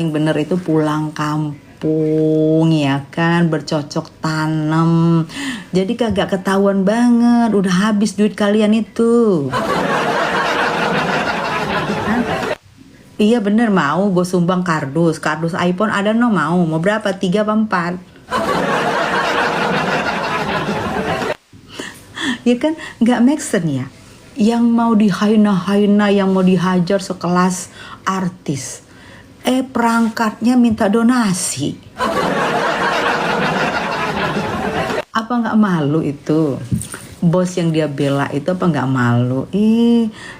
Yang bener itu pulang kampung ya kan, bercocok tanam. Jadi kagak ketahuan banget, udah habis duit kalian itu. Hah? Iya bener, mau gue sumbang kardus iPhone ada no, mau berapa, 3 apa 4? Ya kan nggak make sense ya, yang mau dihaina-haina, yang mau dihajar sekelas artis, perangkatnya minta donasi. Apa nggak malu itu? Bos yang dia bela itu apa nggak malu?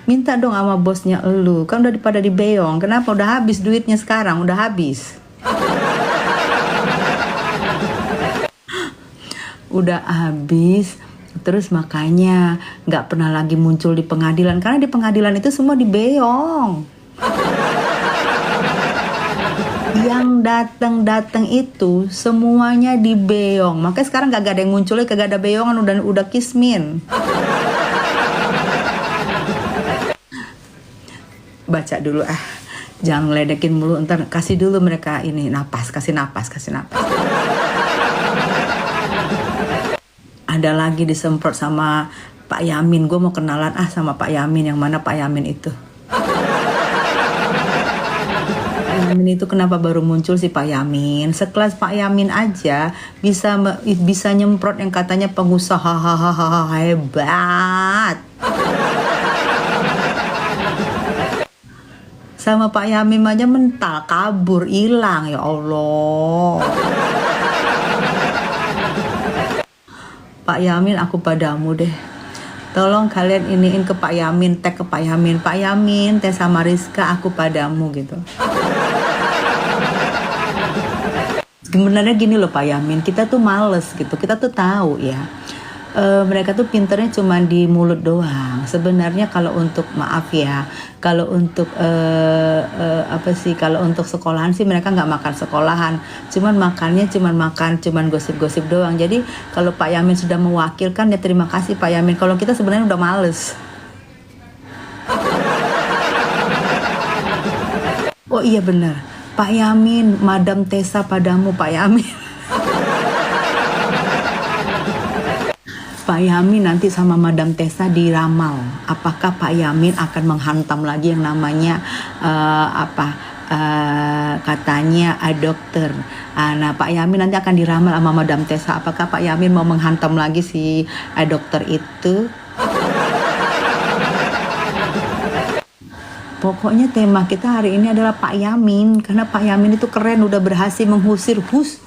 Minta dong sama bosnya elu, kan udah pada dibeong. Kenapa? Udah habis duitnya sekarang, udah habis. Udah habis. Terus makanya nggak pernah lagi muncul di pengadilan, karena di pengadilan itu semua dibeong. Yang datang itu semuanya dibeong, makanya sekarang gak ada yang munculnya, kagak ada beongan, udah kismin. Baca dulu, jangan ngeledekin mulu, ntar kasih dulu mereka ini kasih napas. Ada lagi disemprot sama Pak Yamin. Gue mau kenalan sama Pak Yamin. Yang mana Pak Yamin itu? Yamin itu kenapa baru muncul sih Pak Yamin? Sekelas Pak Yamin aja bisa nyemprot yang katanya pengusaha hebat. Sama Pak Yamin aja mental, kabur, hilang, ya Allah. Pak Yamin, aku padamu deh. Tolong kalian iniin ke Pak Yamin, tag ke Pak Yamin. Pak Yamin, teh sama Rizka, aku padamu gitu. Sebenarnya gini loh Pak Yamin, kita tuh males gitu. Kita tuh tahu ya, mereka tuh pinternya cuma di mulut doang. Sebenarnya kalau untuk, maaf ya, kalau untuk kalau untuk sekolahan sih mereka nggak makan sekolahan, cuman makan gosip-gosip doang. Jadi kalau Pak Yamin sudah mewakilkan ya terima kasih Pak Yamin. Kalau kita sebenarnya udah males. Oh iya benar, Pak Yamin, Madam Tessa padamu Pak Yamin. Pak Yamin nanti sama Madam Tessa diramal, apakah Pak Yamin akan menghantam lagi yang namanya katanya dokter. Nah Pak Yamin nanti akan diramal sama Madam Tessa, apakah Pak Yamin mau menghantam lagi si dokter itu. Pokoknya tema kita hari ini adalah Pak Yamin, karena Pak Yamin itu keren, udah berhasil mengusir hus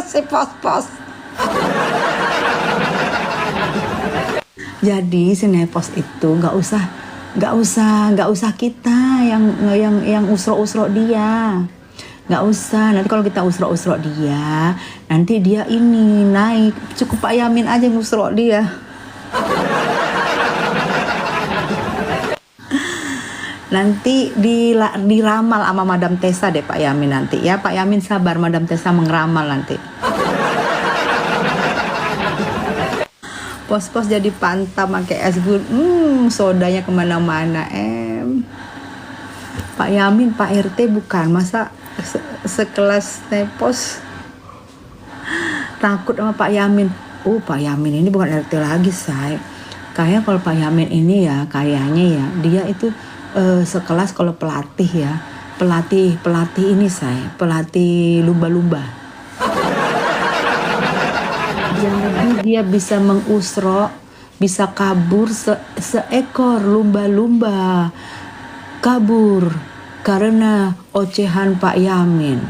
si pos-pos. Jadi si Nepos itu nggak usah kita yang usro dia, nggak usah. Nanti kalau kita usro dia, nanti dia ini naik. Cukup Pak Yamin aja yang usro dia. Nanti diramal sama Madam Tessa deh Pak Yamin nanti ya. Pak Yamin sabar, Madam Tessa mengeramal nanti. Pos-pos jadi pantam pakai es gula, sodanya kemana-mana. Pak Yamin, Pak RT bukan, masa sekelas Nepos takut sama Pak Yamin. Pak Yamin ini bukan RT lagi, say. Kayak kalau Pak Yamin ini ya, kayaknya ya dia itu sekelas kalau pelatih ya, pelatih ini, say, pelatih lumba-lumba. Jadi dia bisa mengusro, bisa kabur seekor lumba-lumba. Kabur karena ocehan Pak Yamin.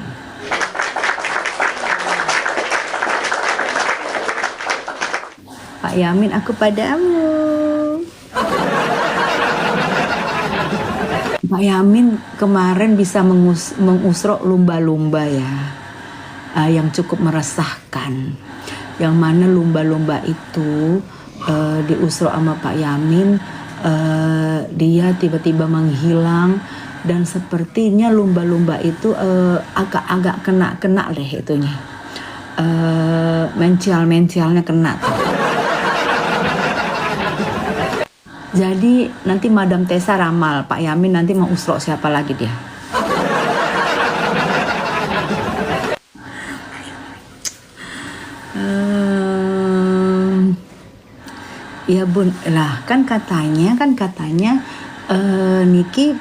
Pak Yamin, aku padamu. Pak Yamin kemarin bisa mengusro lumba-lumba ya, yang cukup meresahkan. Yang mana lumba-lumba itu diusro sama Pak Yamin, dia tiba-tiba menghilang, dan sepertinya lumba-lumba itu agak kena deh itunya, mencialnya kena tuh. Jadi nanti Madam Tessa ramal Pak Yamin nanti mau usro siapa lagi dia. Ya bun, lah kan katanya Niki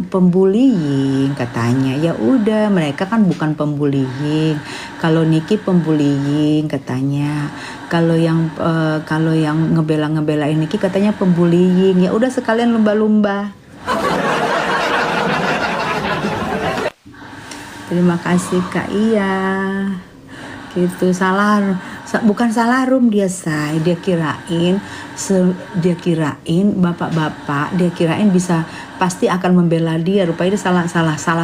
pembullying katanya. Ya udah, mereka kan bukan pembullying. Kalau Niki pembullying katanya. Kalau yang ngebela-ngebelain Niki katanya pembullying. Ya udah sekalian lumba-lumba. Terima kasih Kak. Iya. Gitu, bukan salah rum dia, say. Dia kirain bapak-bapak, dia kirain bisa pasti akan membela dia. Rupanya dia salah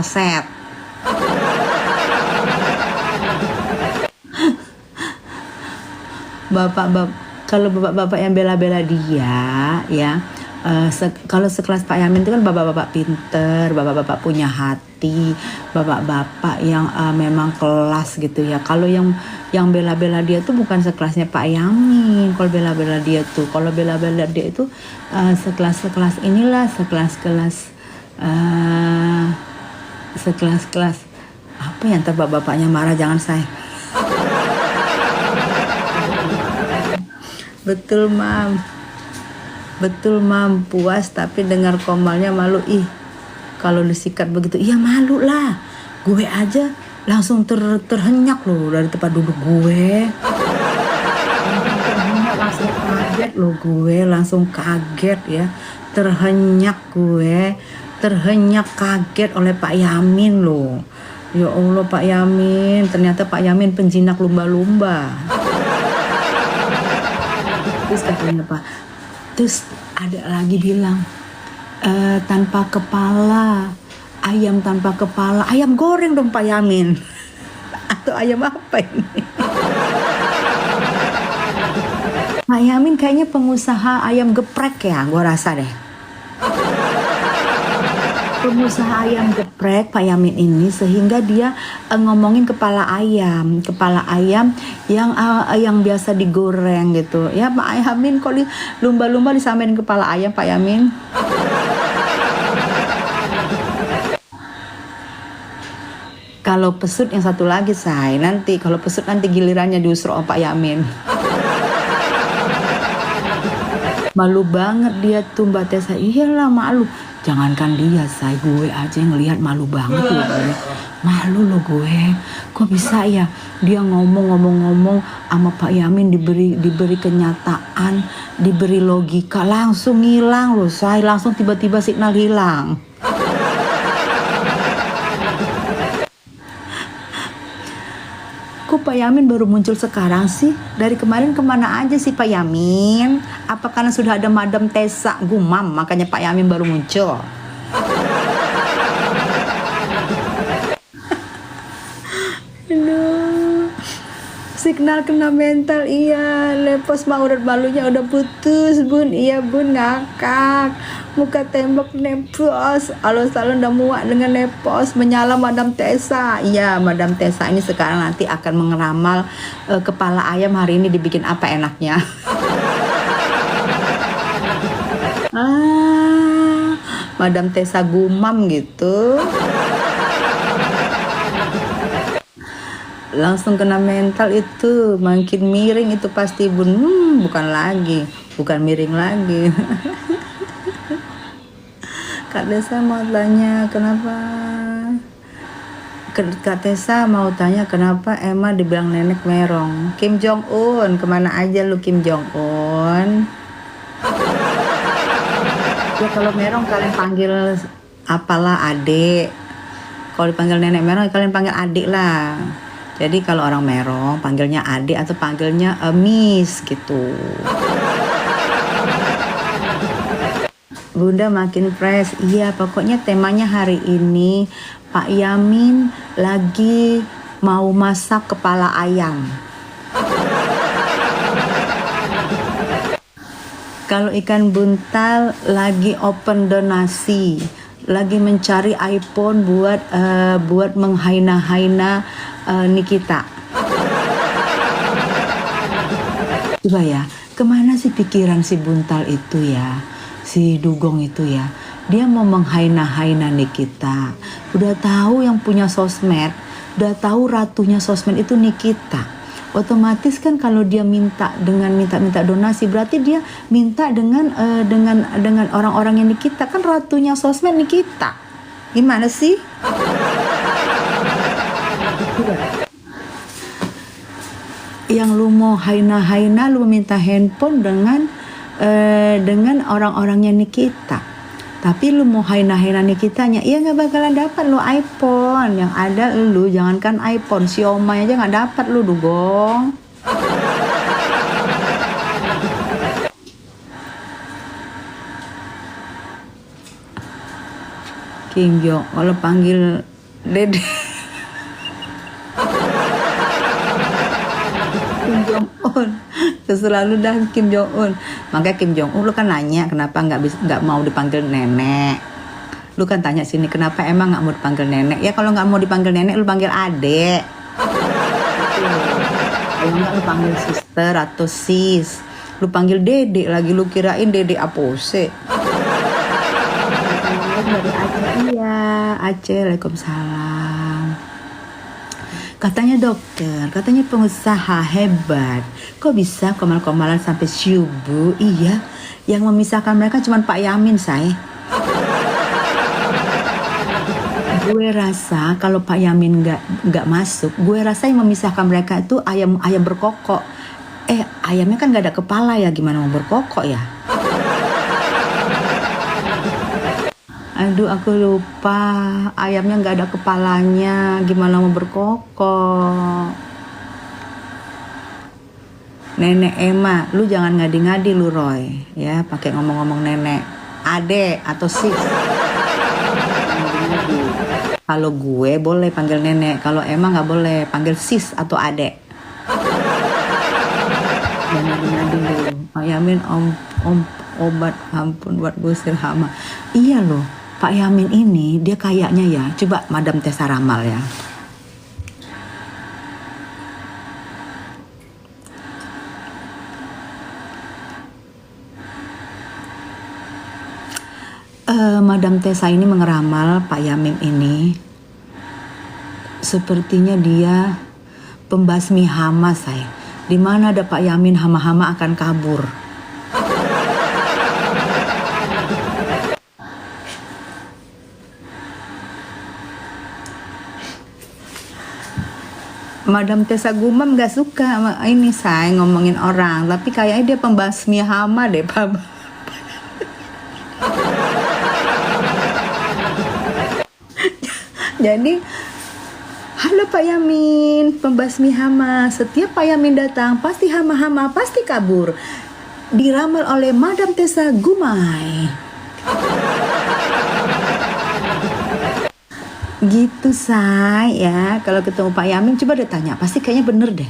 set. Kalau bapak-bapak yang bela-bela dia ya, kalau sekelas Pak Yamin itu kan bapak-bapak pinter, bapak-bapak punya hati, bapak-bapak yang memang kelas gitu ya. Kalau yang bela-bela dia tuh bukan sekelasnya Pak Yamin. Kalau bela-bela dia itu sekelas inilah, sekelas apa ya, ntar bapak-bapaknya marah, jangan saya. Betul mam, puas tapi dengar komalnya malu. Ih, kalau disikat begitu, iya malu lah. Gue aja langsung terhenyak loh dari tempat duduk gue. Langsung kaget loh gue, langsung kaget ya. Terhenyak kaget oleh Pak Yamin loh. Ya Allah Pak Yamin, ternyata Pak Yamin penjinak lumba-lumba. Terus katanya Pak, terus ada lagi bilang tanpa kepala, ayam tanpa kepala, ayam goreng dong Pak Yamin. Atau ayam apa ini? Pak Yamin kayaknya pengusaha ayam geprek ya, gua rasa deh. Pengusaha ayam geprek Pak Yamin ini, sehingga dia ngomongin kepala ayam yang biasa digoreng gitu ya. Pak Yamin kok lumba-lumba disamain kepala ayam Pak Yamin. Kalau pesut yang satu lagi, say, nanti kalau pesut nanti gilirannya diusrok Pak Yamin. Malu banget dia tuh Mbak Tessa. Iyalah malu. Jangankan dia, say, gue aja ngelihat malu banget loh gue. Malu loh gue. Kok bisa ya dia ngomong sama Pak Yamin, diberi kenyataan, diberi logika, langsung hilang loh, say. Langsung tiba-tiba signal hilang. Kok Pak Yamin baru muncul sekarang sih? Dari kemarin kemana aja sih Pak Yamin? Apa karena sudah ada Madam Tessa Gumam makanya Pak Yamin baru muncul? Aduh, signal kena mental, iya. Lepos mah urat balunya udah putus bun, iya bun, ngakak. Muka tembok nepos, alon-alon udah muak dengan nepos, menyala Madam Tessa. Iya, Madam Tessa ini sekarang nanti akan mengeramal kepala ayam hari ini dibikin apa enaknya. Madam Tessa Gumam gitu. Langsung kena mental itu, makin miring itu pasti bun. Bukan miring lagi. Kak Tessa mau tanya kenapa Emma dibilang nenek merong. Kim Jong Un, kemana aja lu Kim Jong Un? Ya kalau merong kalian panggil apalah, adik. Kalau dipanggil nenek merong kalian panggil adik lah. Jadi kalau orang merong panggilnya adik atau panggilnya miss gitu. Bunda makin fresh. Iya, pokoknya temanya hari ini Pak Yamin lagi mau masak kepala ayam. Kalau ikan buntal lagi open donasi, lagi mencari iPhone buat menghaina-haina Nikita. Coba ya, kemana sih pikiran si buntal itu ya? Si dugong itu ya, dia mau menghaina-haina Nikita. Udah tahu yang punya sosmed, udah tahu ratunya sosmed itu Nikita. Otomatis kan kalau dia minta dengan minta donasi, berarti dia minta dengan orang-orang yang Nikita, kan ratunya sosmed Nikita. Gimana sih? Yang lu mau haina lu minta handphone dengan orang-orangnya Nikita. Tapi lu mau haina Nikitanya, iya nggak bakalan dapat lu iPhone. Yang ada lu, jangankan iPhone, Xiaomi aja nggak dapat lu, dugong. Kim Jong, kalau panggil Dede. Kim Jong Un, selalu dah Kim Jong Un. Makanya Kim Jong Un, lu kan nanya kenapa nggak mau dipanggil nenek. Lu kan tanya sini kenapa emang nggak mau dipanggil nenek. Ya kalau nggak mau dipanggil nenek, lu panggil adek. Kalau nggak lu panggil sister atau sis. Lu panggil Dede lagi, lu kirain Dede Apose. Dari Aceh, iya Aceh, Waalaikumsalam. Katanya dokter, katanya pengusaha hebat. Kok bisa komal-komalan sampai subuh? Iya, yang memisahkan mereka cuma Pak Yamin, say. Gue rasa kalau Pak Yamin nggak masuk, gue rasa yang memisahkan mereka itu ayam berkokok. Ayamnya kan nggak ada kepala ya, gimana mau berkokok ya? Aduh, aku lupa. Ayamnya nggak ada kepalanya, gimana mau berkokok? Nenek Emma, lu jangan ngadi-ngadi lu Roy, ya pakai ngomong-ngomong nenek, ade atau sis. Kalau gue boleh panggil nenek, kalau Emma nggak boleh, panggil sis atau ade. Jangan ngadi-ngadi lu. Pak Yamin obat ampun buat gusir hama. Iya loh. Pak Yamin ini dia kayaknya ya, coba Madam Tessa ramal ya. Madam Tessa ini mengeramal Pak Yamin ini sepertinya dia pembasmi hama, say. Di mana ada Pak Yamin, hama-hama akan kabur. Madam Tessa Gumam gak suka sama ini, say, ngomongin orang, tapi kayaknya dia pembasmi hama deh, Pak. Jadi, halo Pak Yamin, pembasmi hama. Setiap Pak Yamin datang, pasti hama-hama pasti kabur. Diramal oleh Madam Tessa Gumai. Gitu, say, ya. Kalau ketemu Pak Yamin, coba deh tanya, pasti kayaknya bener deh.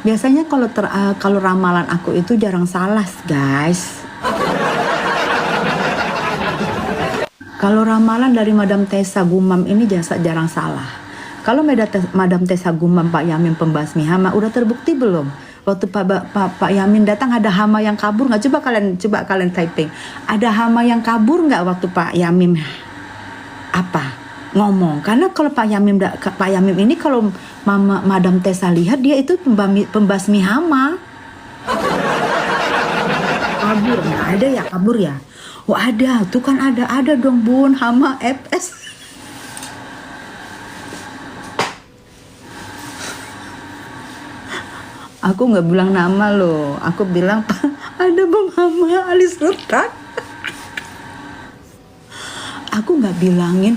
Biasanya kalau ramalan aku itu jarang salah, guys. Kalau ramalan dari Madam Tessa Gumam ini jarang salah. Kalau Madam Tessa Gumam Pak Yamin pembasmi hama, udah terbukti belum? Waktu Pak Yamin datang ada hama yang kabur nggak? Coba kalian typing. Ada hama yang kabur nggak waktu Pak Yamin ngomong? Karena kalau Pak Yamin ini kalau Madam Tessa lihat dia itu pembasmi hama. Kabur nggak ada ya, kabur ya? Oh ada, tuh kan ada dong bun, hama FS. Aku nggak bilang nama loh, aku bilang ada bom hama alis retak. Aku nggak bilangin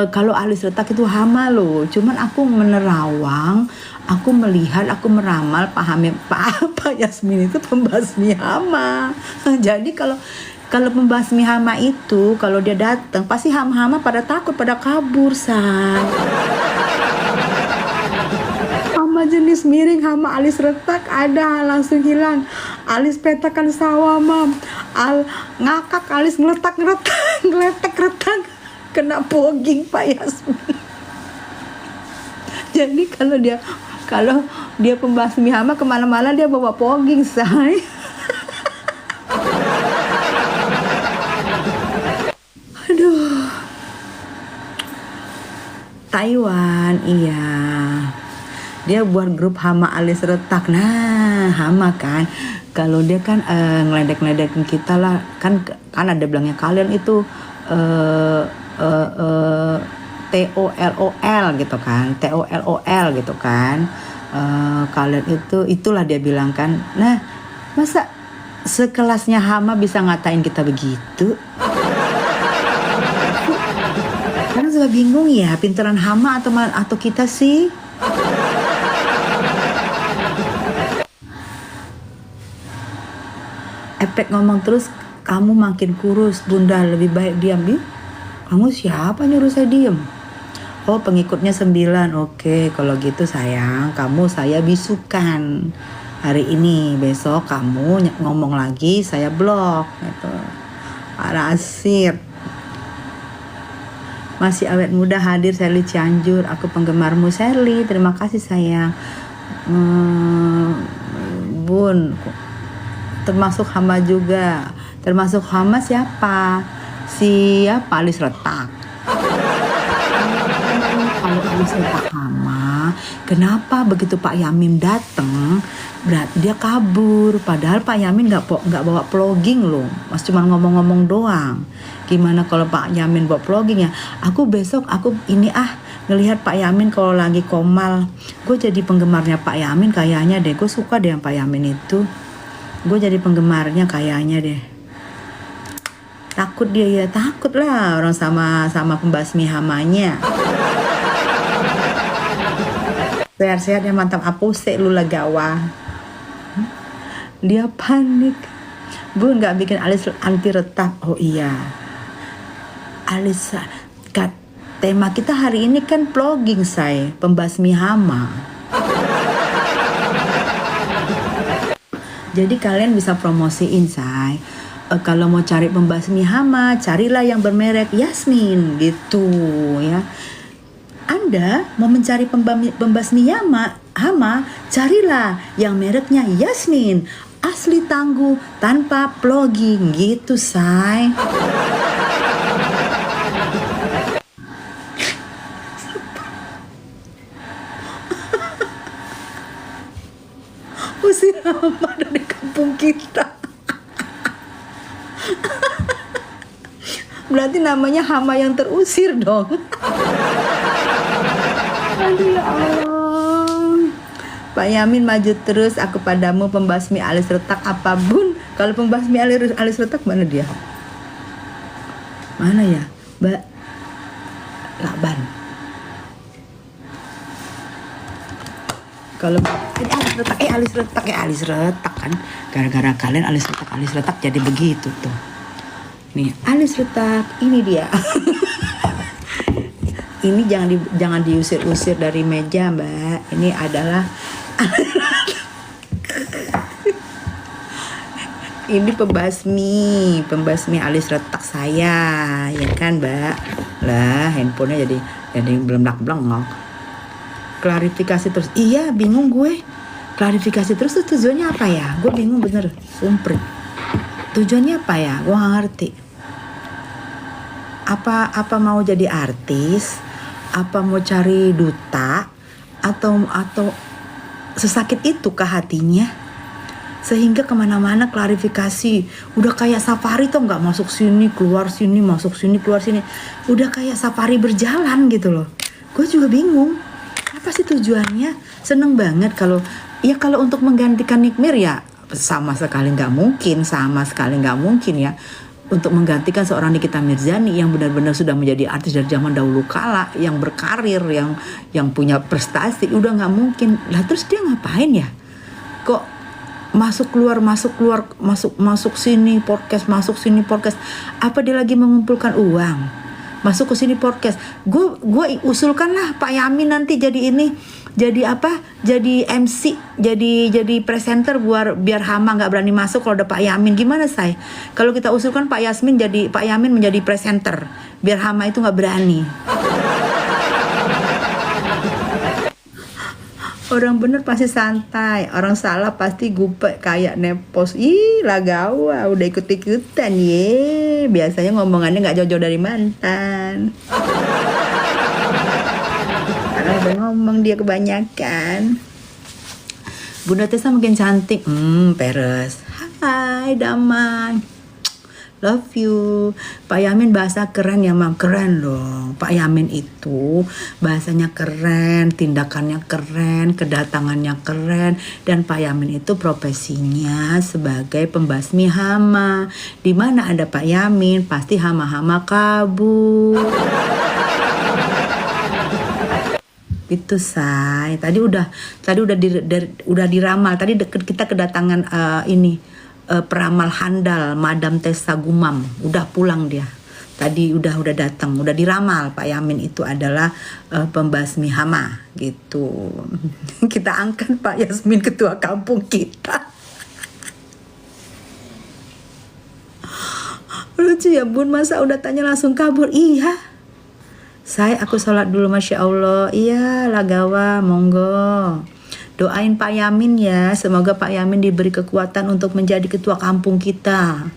kalau alis retak itu hama loh, cuman aku menerawang, aku melihat, aku meramal Pak Yasmin itu pembasmi hama. Jadi kalau pembasmi hama itu, kalau dia datang, pasti hama-hama pada takut, pada kabur, say. Hama jenis miring, hama alis retak ada, langsung hilang. Alis petakan sawah, mam. Ngakak, alis ngeletek retak. Kena poging Pak Yasmin. Jadi kalau dia pembasmi hama, kemana-mana dia bawa poging, say. Taiwan, iya. Dia buat grup Hama Alis Retak. Nah, Hama kan kalau dia kan ngeledek-ngeledekin kita lah, kan ada bilangnya kalian itu TOLOL gitu kan, TOLOL gitu kan. Kalian itulah dia bilang kan. Nah, masa sekelasnya Hama bisa ngatain kita begitu? Karena suka bingung ya, pinteran Hama atau kita sih? Efek ngomong terus, kamu makin kurus, Bunda, lebih baik diam. Kamu siapa nyuruh saya diem? Oh, pengikutnya 9. Oke, kalau gitu sayang, kamu saya bisukan hari ini. Besok kamu ngomong lagi, saya blok gitu. Parasir. Masih awet muda hadir Sally Cianjur. Aku penggemarmu Sally. Terima kasih sayang. Bun, termasuk Hama juga. Termasuk Hama siapa? Siapa? Alis Retak. Kalau Alis Retak Hama, kenapa begitu Pak Yamin datang, berarti dia kabur? Padahal Pak Yamin nggak bawa vlogging loh, mas cuma ngomong-ngomong doang. Gimana kalau Pak Yamin bawa vlogging ya? Aku besok ngelihat Pak Yamin kalau lagi komal. Gue jadi penggemarnya Pak Yamin kayaknya deh. Gue suka deh yang Pak Yamin itu. Gue jadi penggemarnya kayaknya deh. Takut dia ya, takut lah orang sama pembasmi hamanya. Sehat-sehat ya, mantap. Apose lu lagawa. Dia panik. Bun, nggak bikin alis anti retak. Oh iya, alis tema kita hari ini kan vlogging saya, pembasmi hama. Jadi kalian bisa promosiin say. Kalau mau cari pembasmi hama, carilah yang bermerek Yasmin gitu ya. Anda mau mencari pembasmi hama, carilah yang mereknya Yasmin, asli tangguh tanpa vlogging gitu say. Usir hama dari kampung kita. Berarti namanya hama yang terusir dong. Aduh ya Allah. Pak Yamin maju terus, aku padamu pembasmi alis retak apa bun? Kalau pembasmi alis retak mana dia? Mana ya? Mbak Laban. Kalau alis retak kan, gara-gara kalian alis retak jadi begitu tuh. Nih alis retak, ini dia. Ini jangan diusir-usir dari meja mbak. Ini adalah ini pembasmi alis retak saya, ya kan mbak? Lah handphonenya jadi belum-belum. Klarifikasi terus. Iya, bingung gue. Klarifikasi terus tuh tujuannya apa ya? Gue bingung bener, sumprit. Tujuannya apa ya? Gue gak ngerti. Apa mau jadi artis? Apa mau cari duta? Atau sesakit itu kah hatinya? Sehingga kemana-mana klarifikasi. Udah kayak safari tuh, nggak masuk sini, keluar sini, masuk sini, keluar sini. Udah kayak safari berjalan gitu loh. Gue juga bingung. Apa sih tujuannya? Seneng banget kalau untuk menggantikan Nick Mir ya sama sekali nggak mungkin ya, untuk menggantikan seorang Nikita Mirzani yang benar-benar sudah menjadi artis dari zaman dahulu kala, yang berkarir, yang punya prestasi, udah nggak mungkin. Lah terus dia ngapain ya? Kok masuk sini podcast, apa dia lagi mengumpulkan uang? Masuk ke sini podcast. Gue usulkan lah Pak Yamin nanti jadi MC, jadi presenter biar hama nggak berani masuk kalau ada Pak Yamin. Gimana say? Kalau kita usulkan Pak Yamin menjadi presenter biar hama itu nggak berani. Orang bener pasti santai, orang salah pasti gupek kayak nepos. Ih lagawa, udah ikut-ikutan ye. Biasanya ngomongannya nggak jauh-jauh dari mantan. Karena Udah ngomong dia kebanyakan. Bunda Tessa makin cantik. Peres. Hai Daman. Love you. Pak Yamin bahasa keren ya Mam. Keren dong. Pak Yamin itu bahasanya keren, tindakannya keren, kedatangannya keren. Dan Pak Yamin itu profesinya sebagai pembasmi hama. Di mana ada Pak Yamin pasti hama-hama kabur. Itu say. Tadi udah diramal. Tadi kita kedatangan peramal handal Madam Tessa Gumam. Udah pulang dia. Tadi udah datang, udah diramal Pak Yamin itu adalah pembasmi hama gitu. Kita angkat Pak Yasmin ketua kampung kita. Lucu ya Bun, masa udah tanya langsung kabur? Iya. Aku sholat dulu, Masya Allah. Iya, Lagawa, monggo. Doain Pak Yamin ya, semoga Pak Yamin diberi kekuatan untuk menjadi ketua kampung kita.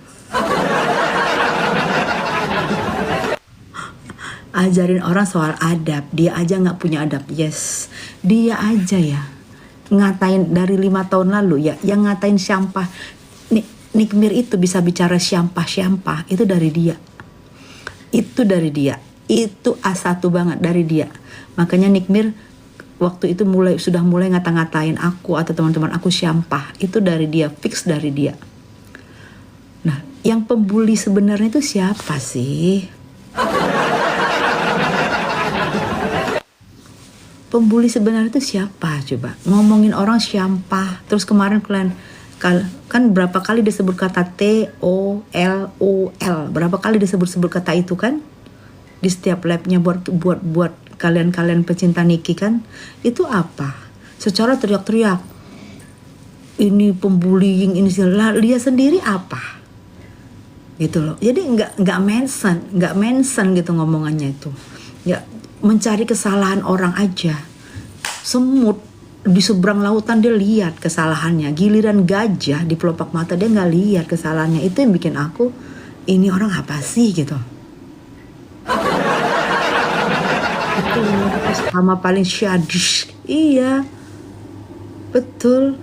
Ajarin orang soal adab, dia aja nggak punya adab. Yes, dia aja ya. Ngatain dari 5 tahun lalu ya, yang ngatain syampah. Nikmir itu bisa bicara syampah, itu dari dia. Itu A1 banget dari dia. Makanya Nikmir waktu itu sudah mulai ngata-ngatain aku atau teman-teman aku syampah. Itu dari dia, fix dari dia. Nah, yang pembuli sebenarnya itu siapa sih? Pembuli sebenarnya itu siapa coba? Ngomongin orang syampah. Terus kemarin kalian kan berapa kali disebut kata TOLOL? Berapa kali disebut kata itu kan? Di setiap labnya buat kalian pecinta Niki kan, itu apa? Secara teriak-teriak, ini pembullying, ini dia sendiri apa? Gitu loh. Jadi nggak mention gitu ngomongannya itu. Ya mencari kesalahan orang aja. Semut di seberang lautan dia lihat kesalahannya. Giliran gajah di pelopak mata dia nggak lihat kesalahannya. Itu yang bikin aku, ini orang apa sih gitu. Itu sama paling syadis. Iya, betul.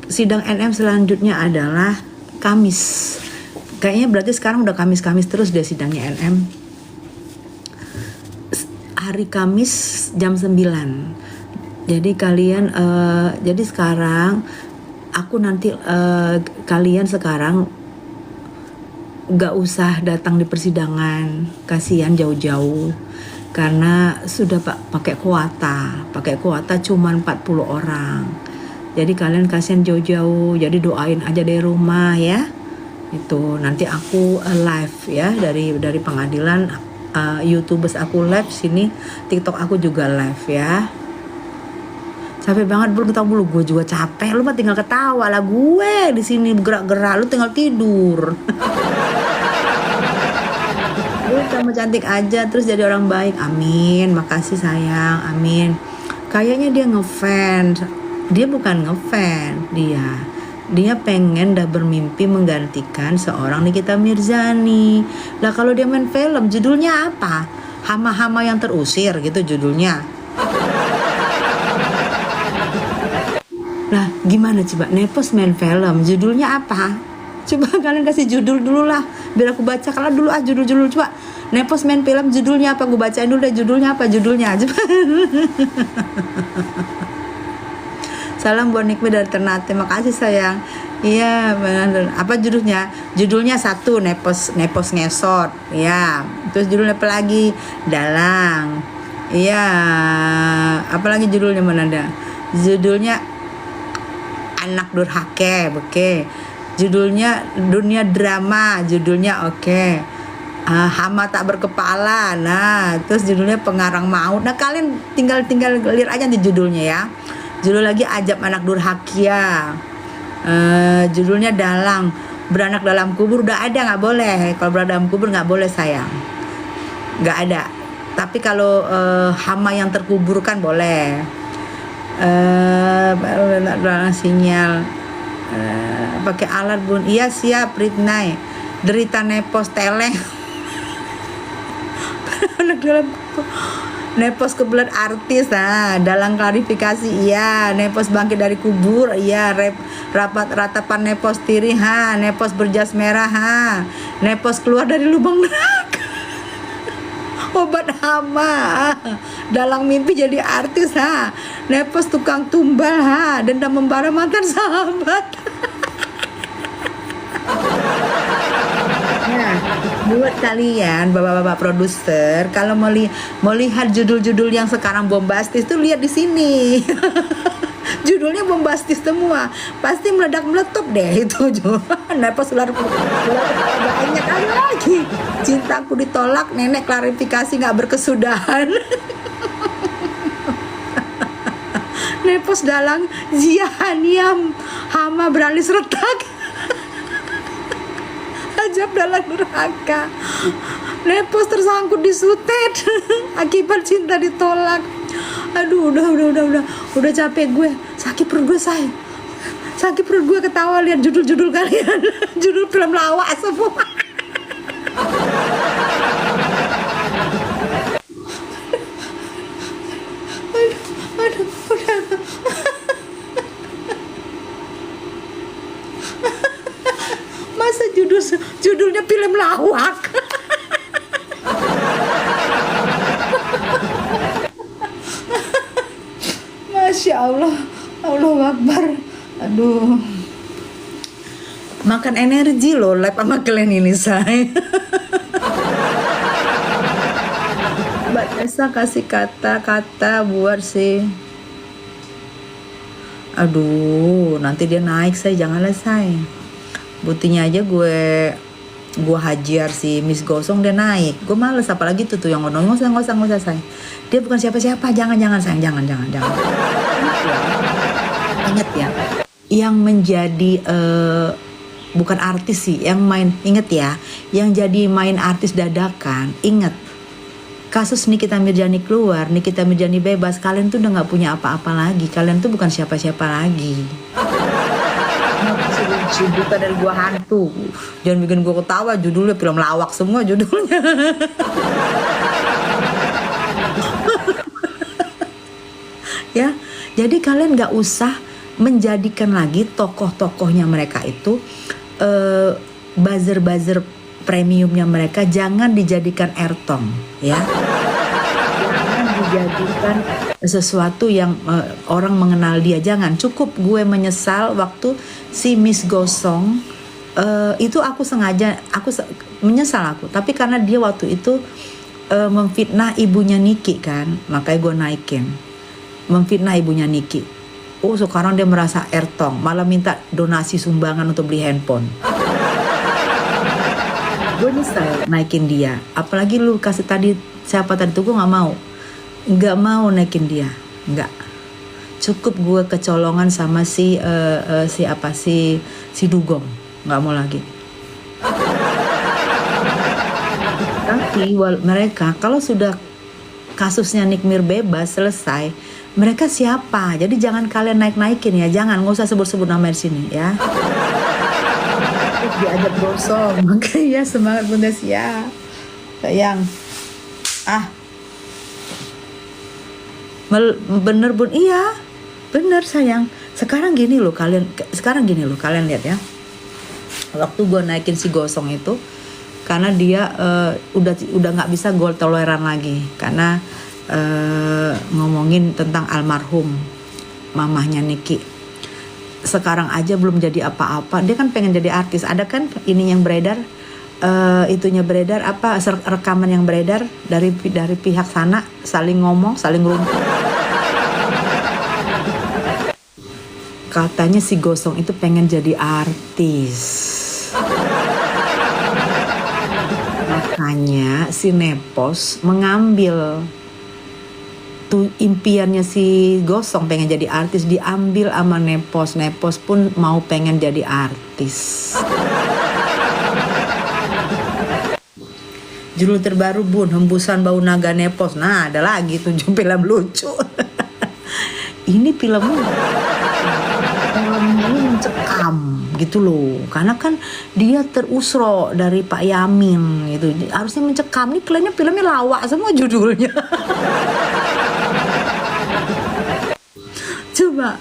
Sidang NM selanjutnya adalah Kamis. Kayaknya berarti sekarang udah Kamis terus deh sidangnya NM. Hari Kamis jam 9. Jadi kalian jadi sekarang aku nanti kalian sekarang gak usah datang di persidangan, kasihan jauh-jauh karena sudah pakai kuota cuman 40 orang. Jadi kalian kasihan jauh-jauh, jadi doain aja dari rumah ya. Itu nanti aku live ya dari pengadilan, YouTubers aku live sini, TikTok aku juga live ya. Capek banget bro, ketawa dulu, gue juga capek. Lu mah tinggal ketawa lah, gue di sini gerak-gerak, lu tinggal tidur. Lu sama cantik aja terus jadi orang baik, amin. Makasih sayang, amin. Kayaknya dia ngefans, dia bukan ngefans, dia pengen dah bermimpi menggantikan seorang Nikita Mirzani. Lah kalau dia main film judulnya apa? Hama-hama yang terusir gitu judulnya. Lah gimana coba, Nepos main film judulnya apa? Coba kalian kasih judul dulu lah biar aku baca. Kalau dulu judul coba. Nepos main film judulnya apa? Gue bacain dulu deh judulnya apa coba. Salam buat Nikmi dari Ternate. Makasih sayang. Iya benar. Apa judulnya? Judulnya 1 Nepos ngesot. Iya. Terus judulnya apa lagi? Dalang. Iya. Apalagi judulnya mana ada? Judulnya Anak Durhaka, oke. Judulnya Dunia Drama, judulnya oke. Hama Tak Berkepala, nah terus judulnya Pengarang Maut. Nah kalian tinggal lihat aja di judulnya ya. Judul lagi Ajab Anak Durhakia. Judulnya Dalang. Beranak Dalam Kubur udah ada, nggak boleh. Kalau beranak dalam kubur nggak boleh sayang, nggak ada. Tapi kalau hama yang terkuburkan boleh. Sinyal pakai alat bun. Iya siap Ritnai. Derita Nepos Teleng. Anak dalam Nepos kebelet artis, dalam klarifikasi iya. Nepos bangkit dari kubur iya. Rapat ratapan Nepos tiri, Nepos berjas merah, Nepos keluar dari lubang neraka. Obat hama, dalam mimpi jadi artis, Nepos tukang tumbal, dendam membara mantan sahabat. Nah, buat kalian bapak-bapak produser, kalau mau lihat judul-judul yang sekarang bombastis tuh lihat di sini. Judulnya bombastis semua, pasti meledak-meletup deh itu. Nepos ular banyak ada lagi. Cintaku ditolak, nenek klarifikasi nggak berkesudahan. Nepos dalang Zia Haniam, hama beralis retak. Ajab dalam neraka. Nepos tersangkut di sutet akibat cinta ditolak. Aduh, udah capek gue, sakit perut gue, sakit perut gue ketawa lihat judul-judul kalian. Judul film lawak semua. Aduh, udah. Masa judulnya film lawak? Masya Allah, Allahu Akbar. Aduh, makan energi loh live sama kalian ini, say. Mbak Tessa kasih kata-kata buat sih. Aduh, nanti dia naik, say. Janganlah, say. Buktinya aja gue hajar si Miss Gosong, dia naik. Gue males, apalagi tuh yang nggak usah, say. Dia bukan siapa-siapa, jangan, sayang, jangan. Ingat ya, yang menjadi bukan artis sih, yang main, inget ya, yang jadi main artis dadakan. Inget, kasus Nikita Mirjani keluar, Nikita Mirjani bebas, kalian tuh udah nggak punya apa-apa lagi, kalian tuh bukan siapa-siapa lagi. Bukan dari gua hantu, jangan bikin gua ketawa. Judulnya film lawak semua judulnya. Ya, jadi kalian nggak usah menjadikan lagi tokoh-tokohnya mereka itu buzzer premiumnya mereka, jangan dijadikan ertong, ya. Jangan dijadikan sesuatu yang orang mengenal dia, jangan. Cukup gue menyesal waktu si Miss Gosong itu aku sengaja, menyesal aku, tapi karena dia waktu itu memfitnah ibunya Niki kan, makanya gue naikin. Memfitnah ibunya Niki. Oh, sekarang dia merasa ertong, malah minta donasi sumbangan untuk beli handphone. Gue nyesel naikin dia. Apalagi lu kasih tadi siapa tadi tuh, gue nggak mau naikin dia, nggak. Cukup gue kecolongan sama si Dugong, nggak mau lagi. Tapi mereka kalau sudah kasusnya Nikmir bebas selesai, mereka siapa? Jadi jangan kalian naik-naikin ya, jangan, nggak usah sebut-sebut nama di sini ya. Terus diajak gosong, makanya semangat Bunda Sia, sayang. Bener Bun, iya, bener sayang. Sekarang gini loh kalian lihat ya. Waktu gue naikin si Gosong itu, karena dia udah nggak bisa goal toleran lagi, karena ngomongin tentang almarhum mamahnya Niki. Sekarang aja belum jadi apa-apa, dia kan pengen jadi artis. Ada kan ini yang beredar, rekaman yang beredar dari pihak sana, saling ngomong, saling rumput. Katanya si Gosong itu pengen jadi artis. Makanya si Nepos mengambil tuh impiannya si Gosong pengen jadi artis, diambil sama Nepos. Nepos pun mau pengen jadi artis. Judul terbaru Bun, Hembusan Bau Naga Nepos. Nah, ada lagi 7 film lucu. Ini filmnya ini mencekam gitu loh, karena kan dia terusro dari Pak Yamin gitu, harusnya mencekam. Nih filmnya lawak semua judulnya. coba.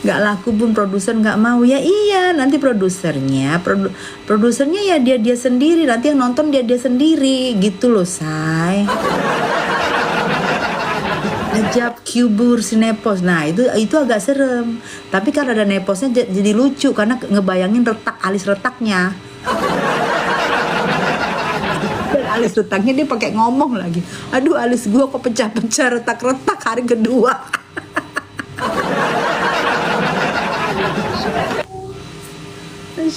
Nggak laku pun produser nggak mau. Ya iya, nanti produsernya ya dia sendiri, nanti yang nonton dia sendiri gitu loh, say. Ajab Kubur si Nepos. Nah itu agak serem, tapi karena ada Neposnya jadi lucu karena ngebayangin alis retaknya. Dan alis retaknya dia pakai ngomong lagi, aduh alis gua kok pecah-pecah, retak-retak hari kedua.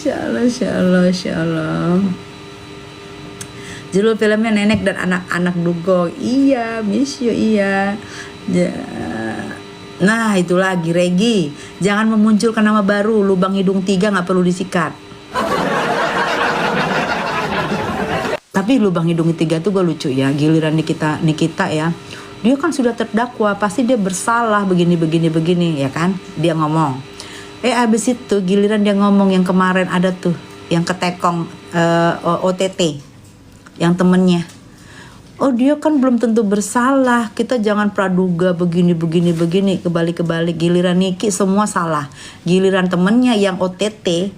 Masya Allah. Judul filmnya Nenek dan Anak-anak Dugong. Iya, miss you, iya. Nah, itu lagi Regi. Jangan memunculkan nama baru. Lubang hidung 3 nggak perlu disikat. Tapi lubang hidung 3 tuh gue lucu ya. Giliran Nikita ya. Dia kan sudah terdakwa, pasti dia bersalah begini, ya kan? Dia ngomong. Abis itu giliran dia ngomong yang kemarin ada tuh, yang ketekong OTT, yang temennya. Oh dia kan belum tentu bersalah, kita jangan praduga begini, kebalik. Giliran Niki semua salah. Giliran temennya yang OTT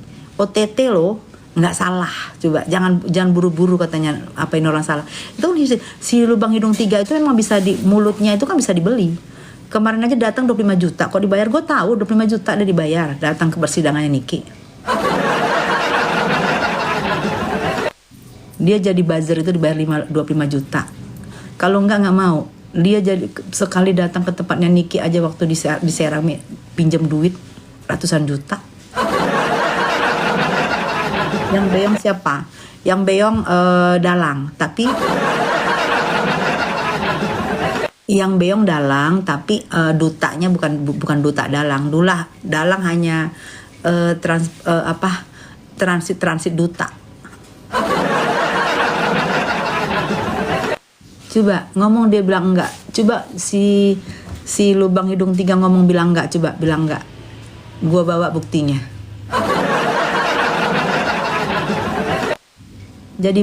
loh, nggak salah. Coba jangan buru-buru katanya apain orang salah. Itu si lubang hidung 3 itu memang bisa di mulutnya itu kan bisa dibeli. Kemarin aja datang 25 juta. Kok dibayar? Gue tahu 25 juta dia dibayar datang ke persidangannya Niki. Dia jadi buzzer itu dibayar 25 juta. Kalau nggak mau. Dia jadi sekali datang ke tempatnya Niki aja waktu di Serami pinjam duit ratusan juta. Yang beong siapa? Yang beong Dalang. Tapi yang beong Dalang, tapi dutanya bukan duta Dalang. Dalang hanya transit duta. Coba ngomong dia bilang enggak. Coba si lubang hidung 3 ngomong bilang enggak. Coba bilang enggak. Gua bawa buktinya. Jadi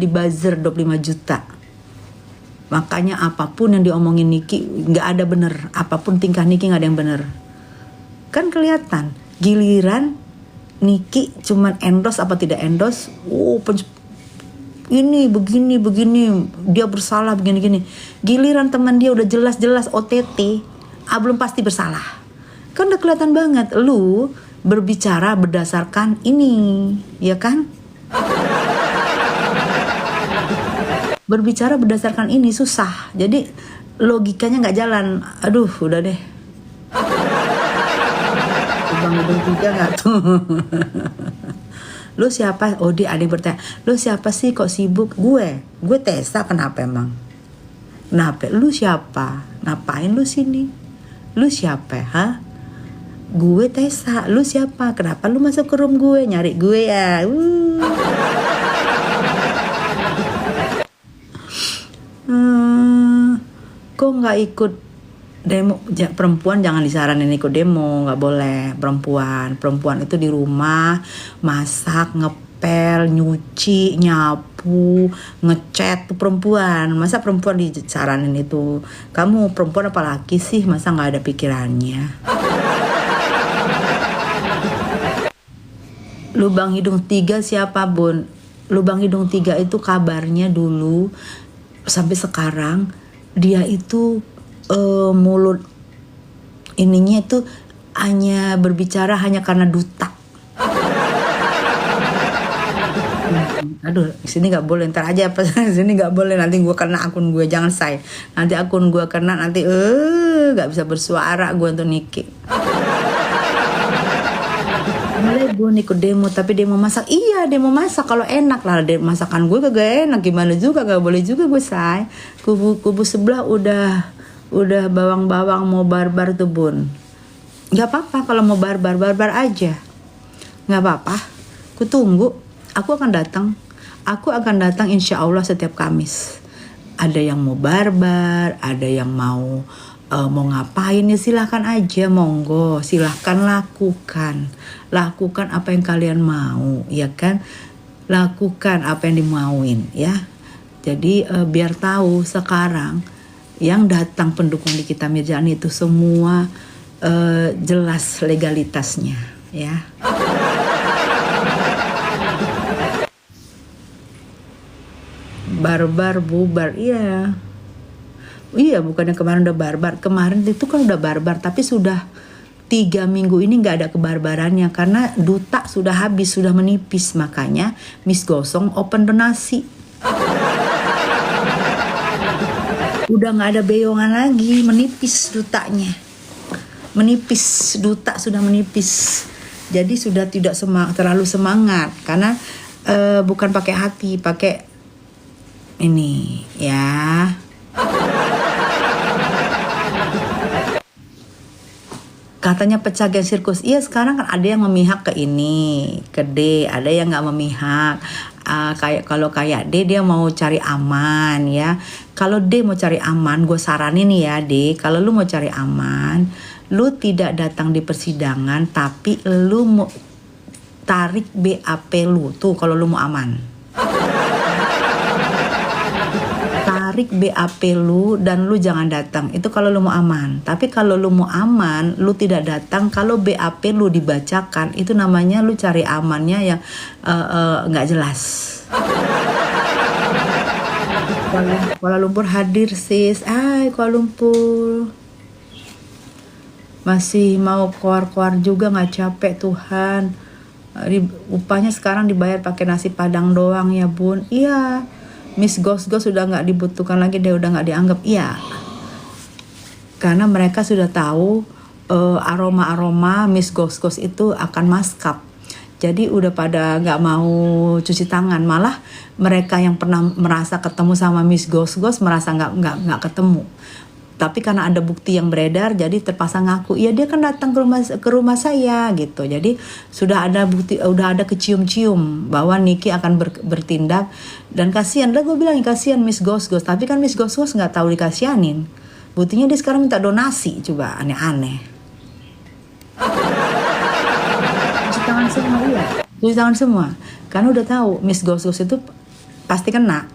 buzzer 25 juta. Makanya apapun yang diomongin Niki nggak ada bener. Apapun tingkah Niki nggak ada yang bener. Kan kelihatan. Giliran Niki cuman endorse apa tidak endorse. Ini begini. Dia bersalah begini. Giliran teman dia udah jelas-jelas OTT. Belum pasti bersalah. Kan udah kelihatan banget. Lu berbicara berdasarkan ini. Ya kan? Berbicara berdasarkan ini susah, jadi logikanya nggak jalan. Aduh, udah deh. Lubang hidung 3 nggak tuh? Lu siapa? Oh dia ada yang bertanya. Lu siapa sih kok sibuk? Gue Tessa. Kenapa emang? Kenapa? Lu siapa? Ngapain lu sini? Lu siapa? Hah? Gue Tessa. Lu siapa? Kenapa lu masuk ke room gue? Nyari gue ya? Kok nggak ikut demo? Perempuan jangan disaranin ikut demo, nggak boleh. Perempuan itu di rumah masak, ngepel, nyuci, nyapu, ngecat tuh perempuan. Masa perempuan disaranin itu? Kamu perempuan apa laki sih? Masa nggak ada pikirannya? Lubang hidung 3 siapa Bun? Lubang hidung 3 itu kabarnya dulu sampai sekarang dia itu mulut ininya itu hanya berbicara hanya karena duta. Aduh, sini nggak boleh, ntar aja apa sini nggak boleh, nanti gue kena akun gue, jangan say. Nanti akun gue kena, nanti nggak bisa bersuara gue untuk Niki. Mulai gue ikut demo, tapi demo masak, iya demo masak kalau enak lah. Masakan gue kagak enak, gimana juga gak boleh juga gue say. Kubu sebelah udah bawang-bawang mau barbar tuh Bun. Gak apa-apa kalau mau barbar aja, gak apa-apa. Ku tunggu, aku akan datang insya Allah setiap Kamis. Ada yang mau barbar, ada yang mau ngapain ya silahkan aja, monggo, silahkan lakukan apa yang kalian mau, ya kan, lakukan apa yang dimauin ya. Jadi biar tahu sekarang yang datang pendukung Nikita Mirzani itu semua jelas legalitasnya ya. Barbar bubar, iya bukannya kemarin udah barbar, kemarin itu kan udah barbar, tapi sudah 3 minggu ini nggak ada kebarbarannya karena duta sudah habis, sudah menipis, makanya Miss Gosong open donasi. Udah nggak ada beyongan lagi, menipis dutanya, menipis, duta sudah menipis, jadi sudah tidak terlalu semangat karena bukan pakai hati, pakai ini ya. Katanya pecah geng sirkus. Iya, sekarang kan ada yang memihak ke ini, ke D, ada yang nggak memihak. Kayak D dia mau cari aman ya. Kalau D mau cari aman, gue saranin nih ya D, kalau lu mau cari aman, lu tidak datang di persidangan, tapi lu mau tarik BAP lu tuh kalau lu mau aman. Tarik BAP lu dan lu jangan datang. Itu kalau lu mau aman. Tapi kalau lu mau aman, lu tidak datang. Kalau BAP lu dibacakan, itu namanya lu cari amannya yang nggak jelas. Kuala Lumpur hadir sis. Kuala Lumpur masih mau keluar-keluar juga, nggak capek Tuhan. Upahnya sekarang dibayar pakai nasi padang doang ya bun. Iya, Miss Gos-Gos sudah nggak dibutuhkan lagi, dia udah nggak dianggap. Iya, karena mereka sudah tahu aroma-aroma Miss Gos-Gos itu akan maskap. Jadi udah pada nggak mau cuci tangan, malah mereka yang pernah merasa ketemu sama Miss Gos-Gos merasa nggak ketemu. Tapi karena ada bukti yang beredar, jadi terpaksa ngaku, iya dia kan datang ke rumah saya gitu. Jadi sudah ada bukti, udah ada kecium-cium bahwa Niki akan bertindak. Dan kasihan, lah gue bilang kasihan Miss Gos-Gos. Tapi kan Miss Gos-Gos nggak tahu dikasihanin. Buktinya dia sekarang minta donasi, coba aneh-aneh. Cuci tangan semua, iya. Cuci tangan semua. Karena udah tahu Miss Gos-Gos itu pasti kena.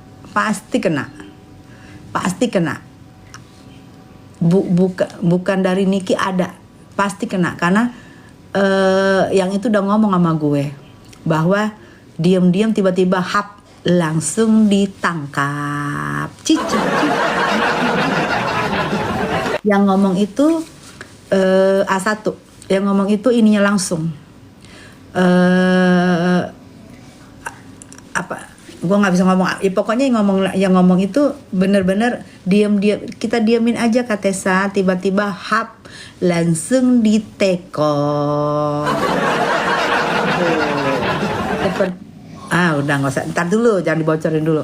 Bukan dari Niki, ada pasti kena karena yang itu udah ngomong sama gue bahwa diam-diam tiba-tiba hap langsung ditangkap. Cici. Yang ngomong itu A1, yang ngomong itu ininya langsung gue nggak bisa ngomong, pokoknya yang ngomong itu bener-bener diam, kita diamin aja Katesa, tiba-tiba hap langsung ditekor. Udah nggak usah, ntar dulu, jangan dibocorin dulu.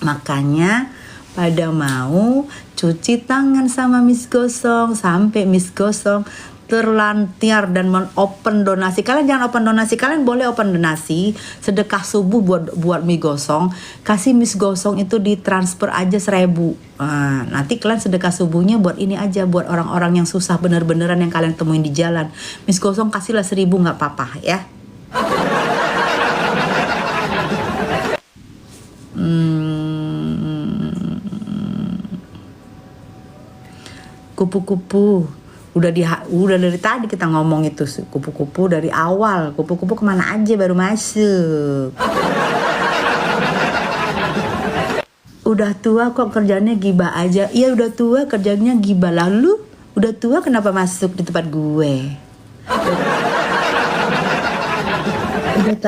Makanya pada mau cuci tangan sama Miss Gosong sampai Miss Gosong terlantar dan open donasi. Kalian jangan open donasi, kalian boleh open donasi sedekah subuh buat mie gosong. Kasih Miss Gosong itu ditransfer aja 1.000. Nanti kalian sedekah subuhnya buat ini aja, buat orang-orang yang susah bener-beneran yang kalian temuin di jalan. Miss Gosong kasihlah 1.000, nggak apa-apa ya. Kupu-kupu. Udah dari tadi kita ngomong itu kupu-kupu dari awal. Kupu-kupu kemana aja baru masuk. Udah tua kok kerjanya gibah aja. Iya udah tua kerjanya gibah. Lalu udah tua kenapa masuk di tempat gue?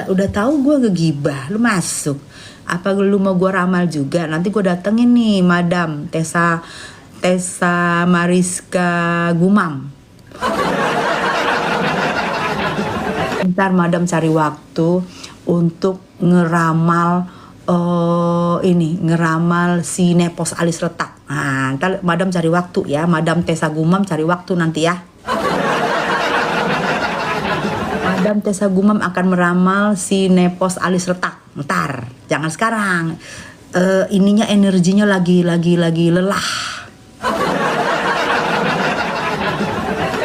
Udah tahu gue ngegibah, lu masuk. Apa lu mau gue ramal juga? Nanti gue datengin nih Madam Tessa Mariska Gumam. Ntar Madam cari waktu untuk ngeramal ngeramal si Nepos alis retak. Ntar Madam cari waktu ya, Madam Tessa Gumam cari waktu nanti ya. Madam Tessa Gumam akan meramal si Nepos alis retak. Ntar, jangan sekarang. Energinya lagi lelah.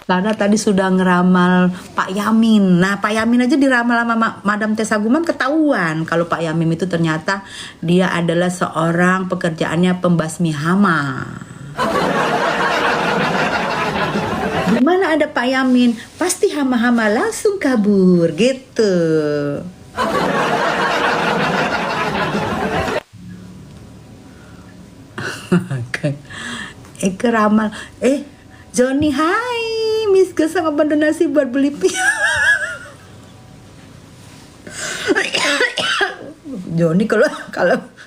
Karena tadi sudah ngeramal Pak Yamin. Nah, Pak Yamin aja diramal sama Madam Tessa Gumam, ketahuan kalau Pak Yamin itu ternyata dia adalah seorang pekerjaannya pembasmi hama. Di mana ada Pak Yamin, pasti hama-hama langsung kabur gitu. Keramal. Johnny, hai. Miss Gosong apa donasi buat beli Johnny,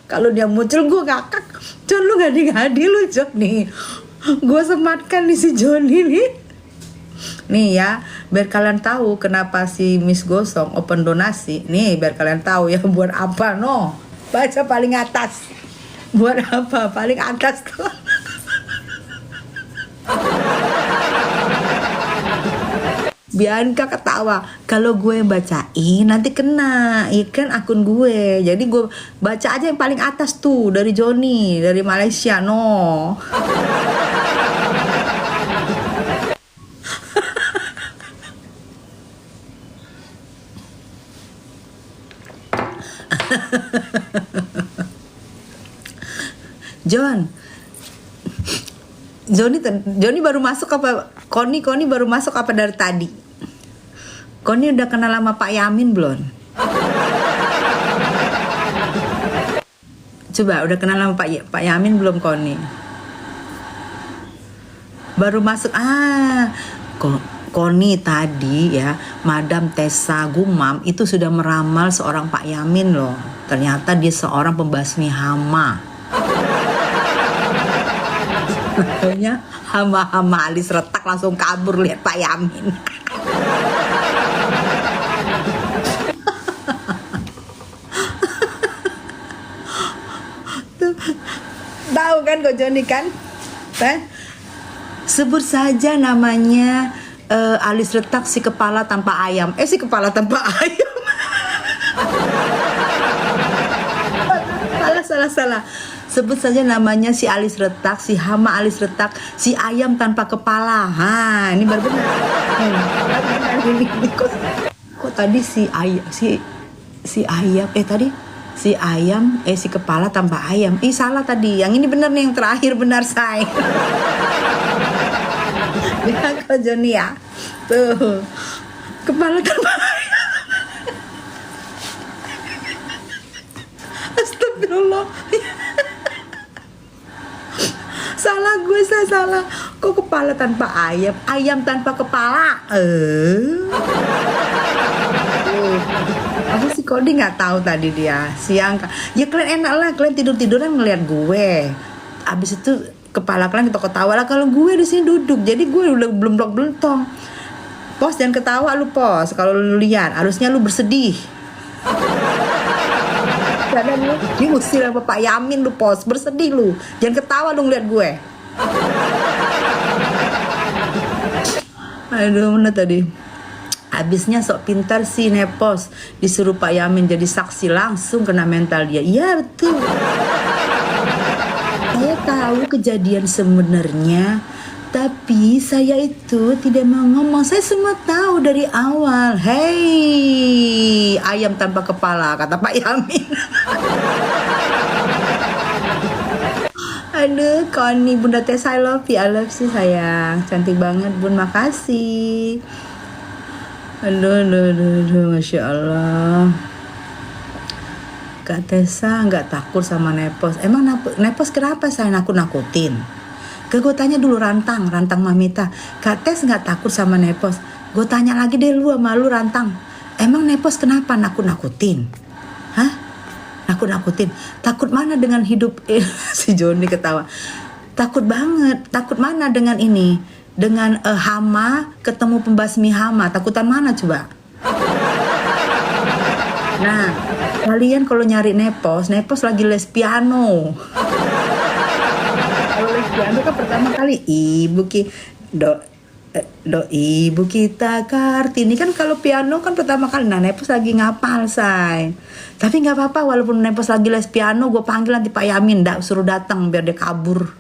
kalau dia muncul gue ngakak. John, lu ngadi-ngadi lu Johnny. Gue sematkan nih si Johnny nih. Nih ya, biar kalian tahu kenapa si Miss Gosong open donasi. Nih, biar kalian tahu ya buat apa no. Baca paling atas. Buat apa? Paling atas tuh. Bianca ketawa kalau gue bacain nanti kena ikan akun gue, jadi gue baca aja yang paling atas tuh dari Johnny dari Malaysia no. Johnny baru masuk apa Koni baru masuk apa dari tadi? Koni udah kenal sama Pak Yamin belum? Coba udah kenal sama Pak Yamin belum Koni? Baru masuk. Koni tadi ya, Madam Tessa Gumam itu sudah meramal seorang Pak Yamin loh. Ternyata dia seorang pembasmi hama. Makanya hama-hama alis retak langsung kabur lihat Pak Yamin. Tahu kan kok Johnny kan? Sebut saja namanya alis retak si kepala tanpa ayam. Si kepala tanpa ayam. Salah. Sebut saja namanya si alis retak, si hama alis retak, si ayam tanpa kepala. Ini baru benar. Kok tadi si ayam si kepala tanpa ayam. Salah tadi. Yang ini benar nih, yang terakhir benar say. Ya kok Johnny ya. Tuh. Kepala tanpa ayam. Astagfirullah. Salah gue, salah. Kok kepala tanpa ayam? Ayam tanpa kepala. Apa sih Kodi nggak tahu tadi dia siang. Ya kalian enak lah, kalian tiduran ngeliat gue. Abis itu kepala kalian ketawa lah. Kalau gue di sini duduk, jadi gue udah belum belentong. Pos, jangan ketawa lu pos. Kalau lu lihat, harusnya lu bersedih. Karena lu diusir sama Pak Yamin lu pos, bersedih lu. Jangan ketawa lu ngeliat gue. Aduh, mana tadi? Habisnya sok pintar sih Nepos, disuruh Pak Yamin jadi saksi, langsung kena mental dia. Iya betul. Saya tahu kejadian sebenarnya, tapi saya itu tidak mau ngomong. Saya semua tahu dari awal. Hei, ayam tanpa kepala, kata Pak Yamin. Aduh, Koni, Bunda Tessa, I love you sayang. Cantik banget Bun, makasih. Aduh, Masya Allah. Kak Tessa nggak takut sama Nepos. Emang Nepos kenapa saya nakut-nakutin? Gue tanya dulu Rantang Mamita. Kak Tes nggak takut sama Nepos? Gue tanya lagi deh lu sama lu Rantang. Emang Nepos kenapa nakut-nakutin? Hah? Nakut-nakutin? Takut mana dengan hidup? Si Johnny ketawa. Takut banget. Takut mana dengan ini? Dengan hama ketemu pembasmi hama. Takutan mana coba? Nah, kalian kalau nyari Nepos lagi les piano. Kalau les piano kan pertama kali Ibu kita Kartini kan, kalau piano kan pertama kali. Nah, Nepos lagi ngapal say. Tapi nggak apa-apa, walaupun Nepos lagi les piano, gue panggil nanti Pak Yamin, suruh datang biar dia kabur.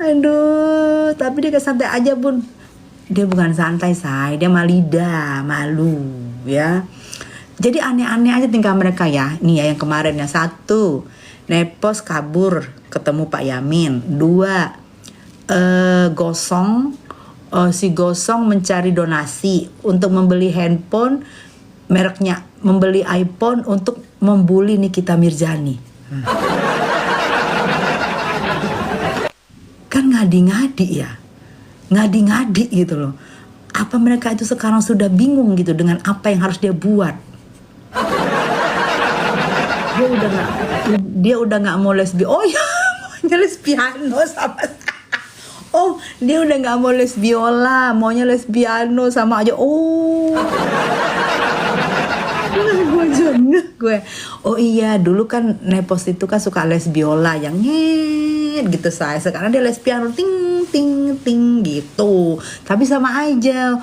Aduh. tapi dia santai aja bun. Dia bukan santai say, dia malida, malu ya. Jadi aneh-aneh aja tingkah mereka ya. Nih ya yang kemarin ya, 1, Nepos kabur ketemu Pak Yamin. 2, si Gosong mencari donasi untuk membeli handphone mereknya, membeli iPhone untuk membuli Nikita Mirzani. Kan ngadi-ngadi ya, ngadi-ngadi gitu loh. Apa mereka itu sekarang sudah bingung gitu dengan apa yang harus dia buat? Dia udah nggak mau oh ya, maunya les piano sama. Oh, dia udah nggak mau les biola, maunya les piano sama aja. Oh, gue. Oh iya, dulu kan Nepos itu kan suka les biola yang nyet gitu saya. Sekarang dia les piano ting ting ting gitu. Tapi sama aja.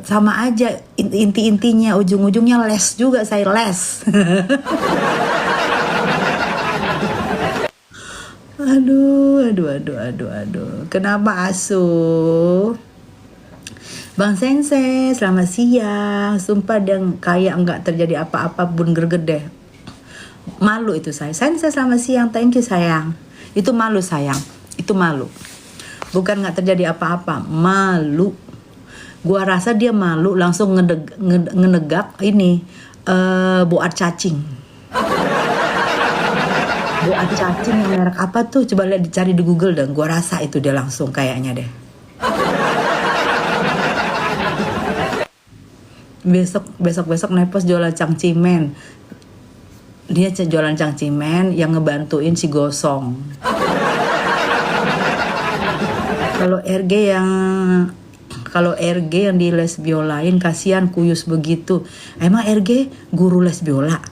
Sama aja intinya ujung-ujungnya les juga, saya les. Aduh. Kenapa asuh? Bang Sensei, selamat siang. Sumpah dan kayak nggak terjadi apa-apa bun gergedeh. Malu itu saya. Sensei selamat siang, thank you sayang. Itu malu sayang, itu malu. Bukan nggak terjadi apa-apa, malu. Gua rasa dia malu langsung ngenegak ini boat cacing. Boat cacing yang merek apa tuh? Coba lihat dicari di Google dan gua rasa itu dia langsung kayaknya deh. Besok Nepos jualan cangcimen. Dia jualan cangcimen yang ngebantuin si Gosong. Kalau RG yang di les biolain, kasihan kuyus begitu. Emang RG guru les biola?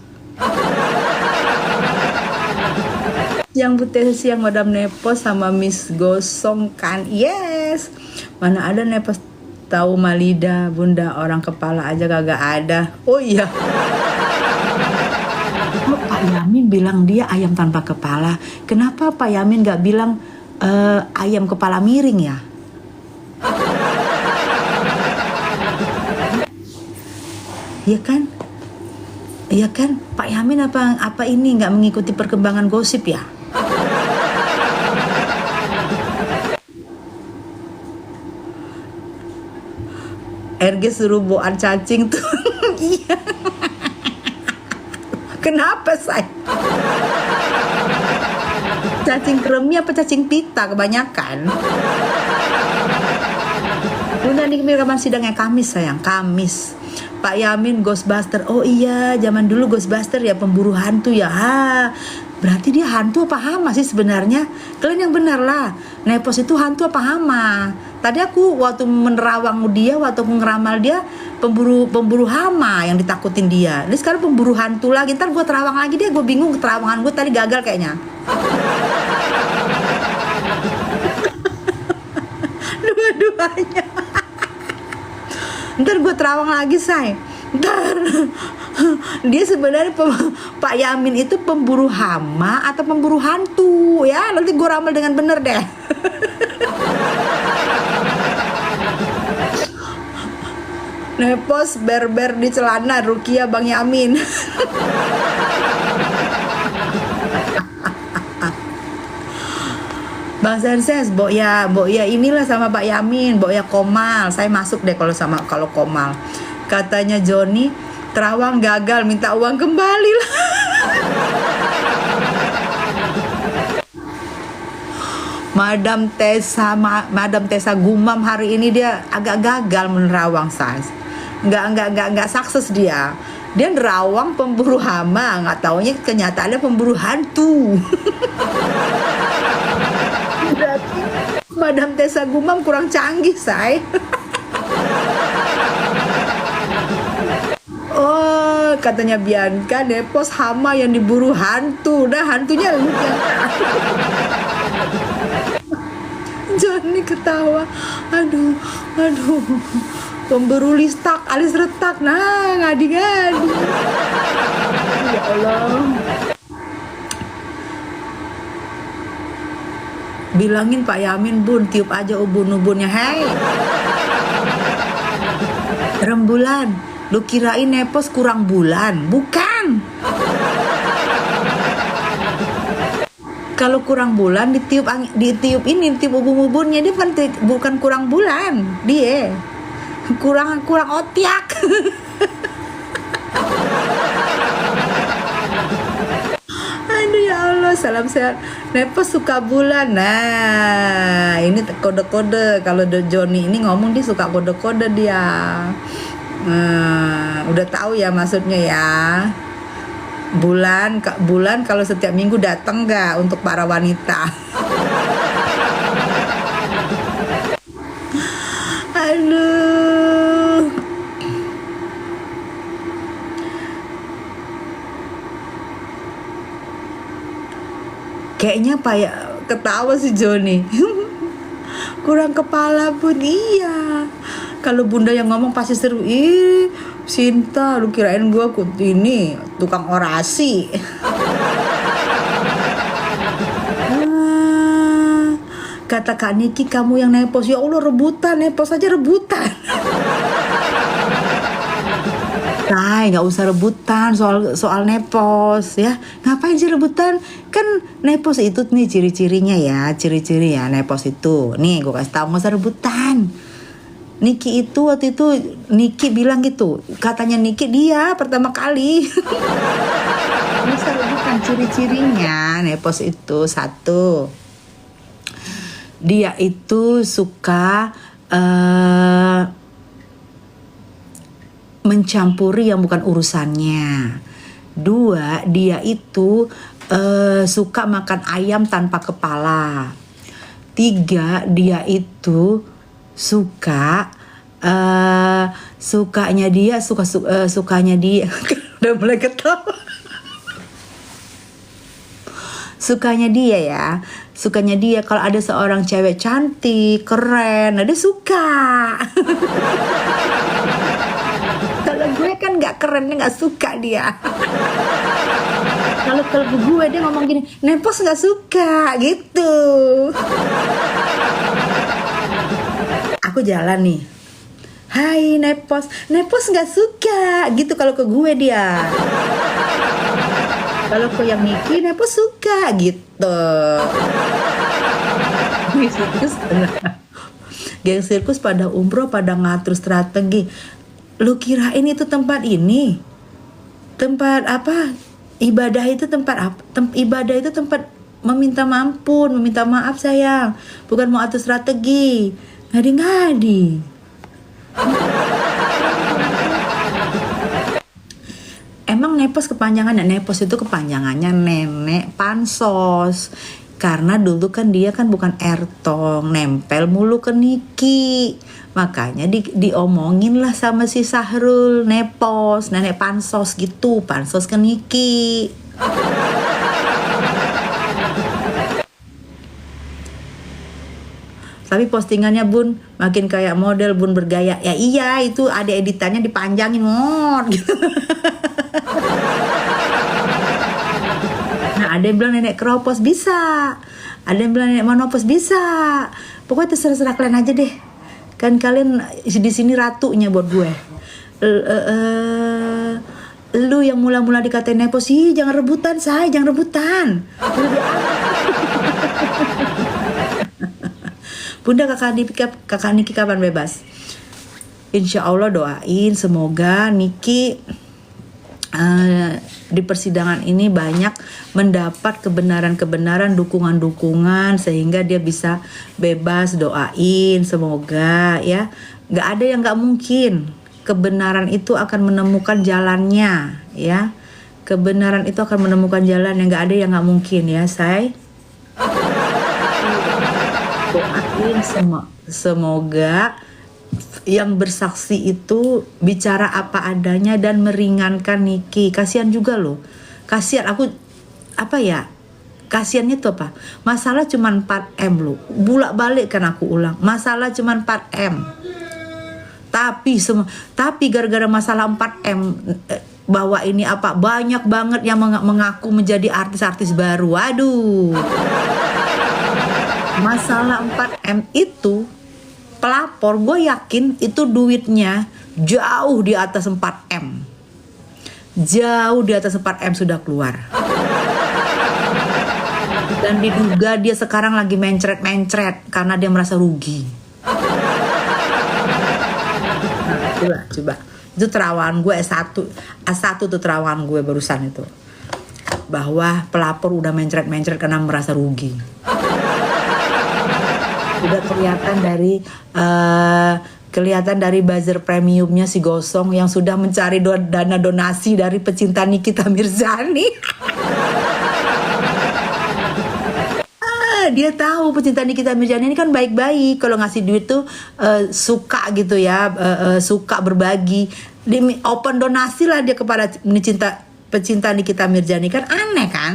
Yang putih siang Madam Nepos sama Miss Gosong kan? Yes. Mana ada Nepos tahu Malida, bunda orang kepala aja kagak ada. Oh iya. Pak Yamin bilang dia ayam tanpa kepala. Kenapa Pak Yamin gak bilang ayam kepala miring ya? Iya kan? Pak Yamin apa ini nggak mengikuti perkembangan gosip ya? RG suruh boan cacing tuh. Iya. Kenapa say? Cacing kremi apa cacing pita kebanyakan? Bunda nih rekaman sidangnya Kamis sayang, Kamis. Pak Yamin Ghostbuster. Oh iya, zaman dulu Ghostbuster ya pemburu hantu ya. Berarti dia hantu apa hama sih sebenarnya? Kalian yang benar lah. Nepos itu hantu apa hama? Tadi aku waktu menerawang dia, waktu aku ngeramal dia pemburu hama yang ditakutin dia. Ini sekarang pemburu hantu lagi. Ntar gue terawang lagi dia, gue bingung terawangan gue tadi gagal kayaknya. Dua-duanya. Ntar gue terawang lagi say. Ntar dia sebenarnya Pak Yamin itu pemburu hama atau pemburu hantu ya, nanti gue ramal dengan bener deh. Nepos berber di celana Rukia Bang Yamin. Bang Senses, Bo ya inilah sama Pak Yamin, Bo ya Komal. Saya masuk deh kalau Komal. Katanya Joni, terawang gagal minta uang kembali lah. Madam Tessa Gumam hari ini dia agak gagal menerawang Sans. Enggak sukses dia. Dia nerawang pemburu hama, nggak taunya kenyataannya pemburu hantu. Berarti Madam Tessa Gumam kurang canggih, say. Oh, katanya Bianca, Nepos hama yang diburu hantu. Nah, hantunya Johnny ketawa. Aduh. Pemburu listak, alis retak. Nah, ngadi-ngadi. Ya Allah. Bilangin Pak Yamin, Bun, tiup aja ubun-ubunnya. Hei, rembulan, lu kirain Nepos kurang bulan? Bukan. Kalau kurang bulan ditiup ubun-ubunnya, dia bukan kurang bulan, dia kurang otiak. Aduh ya Allah, salam sehat. Nepos suka bulan. Nah, ini kode-kode. Kalau Joni ini ngomong dia suka kode-kode dia. Udah tahu ya maksudnya ya. Bulan kalau setiap minggu datang nggak untuk para wanita? Aduh. Kayaknya Pak ya ketawa si Joni. Kurang kepala Bun, iya. Kalau Bunda yang ngomong pasti seru. Ih, Sinta, lu kirain gua ini tukang orasi. Kata Kak Niki, kamu yang nepos. Ya Allah, rebutan, nepos aja rebutan. Nah, nggak usah rebutan soal nepos ya. Ngapain sih rebutan? Kan nepos itu nih ciri-cirinya ya, ciri-ciri ya nepos itu. Nih, gue kasih tahu, nggak usah rebutan. Niki itu waktu itu Niki bilang gitu, katanya Niki dia pertama kali. Nggak usah rebutan, ciri-cirinya nepos itu satu. Dia itu suka mencampuri yang bukan urusannya. Dua, dia itu suka makan ayam tanpa kepala. Tiga, dia itu suka sukanya dia udah mulai ketawa. Sukanya dia kalau ada seorang cewek cantik, keren, dia suka. Kalau gue kan nggak keren, nggak suka dia. Kalau gue dia ngomong gini, Nepos nggak suka gitu. Aku jalan nih, hai Nepos nggak suka gitu kalau ke gue dia. Kalau ke yang Niki, Nepos suka gitu. Geng sirkus pada umroh, pada ngatur strategi. Lu kirain itu tempat ini? Tempat apa? Ibadah itu tempat apa? Ibadah itu tempat meminta maaf sayang. Bukan mau atur strategi. Ngadi-ngadi. Emang Nepos kepanjangannya? Nepos itu kepanjangannya Nenek Pansos. Karena dulu kan dia kan bukan ertong, nempel mulu ke Niki. Makanya diomongin lah sama si Sahrul, Nepos, Nenek Pansos gitu, Pansos ke Niki. Tapi postingannya Bun makin kayak model Bun bergaya. Ya iya, itu ada editannya dipanjangin gitu. Nah, ada yang bilang nenek keropos bisa, ada yang bilang nenek monopos bisa. Pokoknya terserah kalian aja deh. Kan kalian di sini ratunya buat gue. Lu yang mula-mula dikatain nepos, sih jangan rebutan, jangan rebutan. Bunda kakak Niki kapan bebas? Insya Allah doain semoga Niki di persidangan ini banyak mendapat kebenaran-kebenaran, dukungan-dukungan sehingga dia bisa bebas. Doain semoga ya. Gak ada yang gak mungkin. Kebenaran itu akan menemukan jalannya ya. Kebenaran itu akan menemukan jalan, yang gak ada yang gak mungkin ya say. Doain semoga yang bersaksi itu bicara apa adanya dan meringankan Niki. Kasihan juga loh. Kasihan aku kasihannya tuh apa? Masalah cuma 4M loh. Bolak-balik kan aku ulang. Masalah cuma 4M. Tapi gara-gara masalah 4M bahwa ini banyak banget yang mengaku menjadi artis-artis baru. Waduh. Masalah 4M itu, pelapor gue yakin itu duitnya jauh di atas 4M. Jauh di atas 4M sudah keluar. Dan diduga dia sekarang lagi mencret-mencret karena dia merasa rugi. Nah, coba. Itu terawan gue S1 tuh terawan gue barusan itu. Bahwa pelapor udah mencret-mencret karena merasa rugi. Udah kelihatan dari buzzer premiumnya si Gosong yang sudah mencari dana donasi dari pecinta Nikita Mirzani. Dia tahu pecinta Nikita Mirzani ini kan baik-baik, kalau ngasih duit tuh suka gitu ya, suka berbagi. Di open donasi lah dia kepada pecinta Nikita Mirzani, kan aneh kan?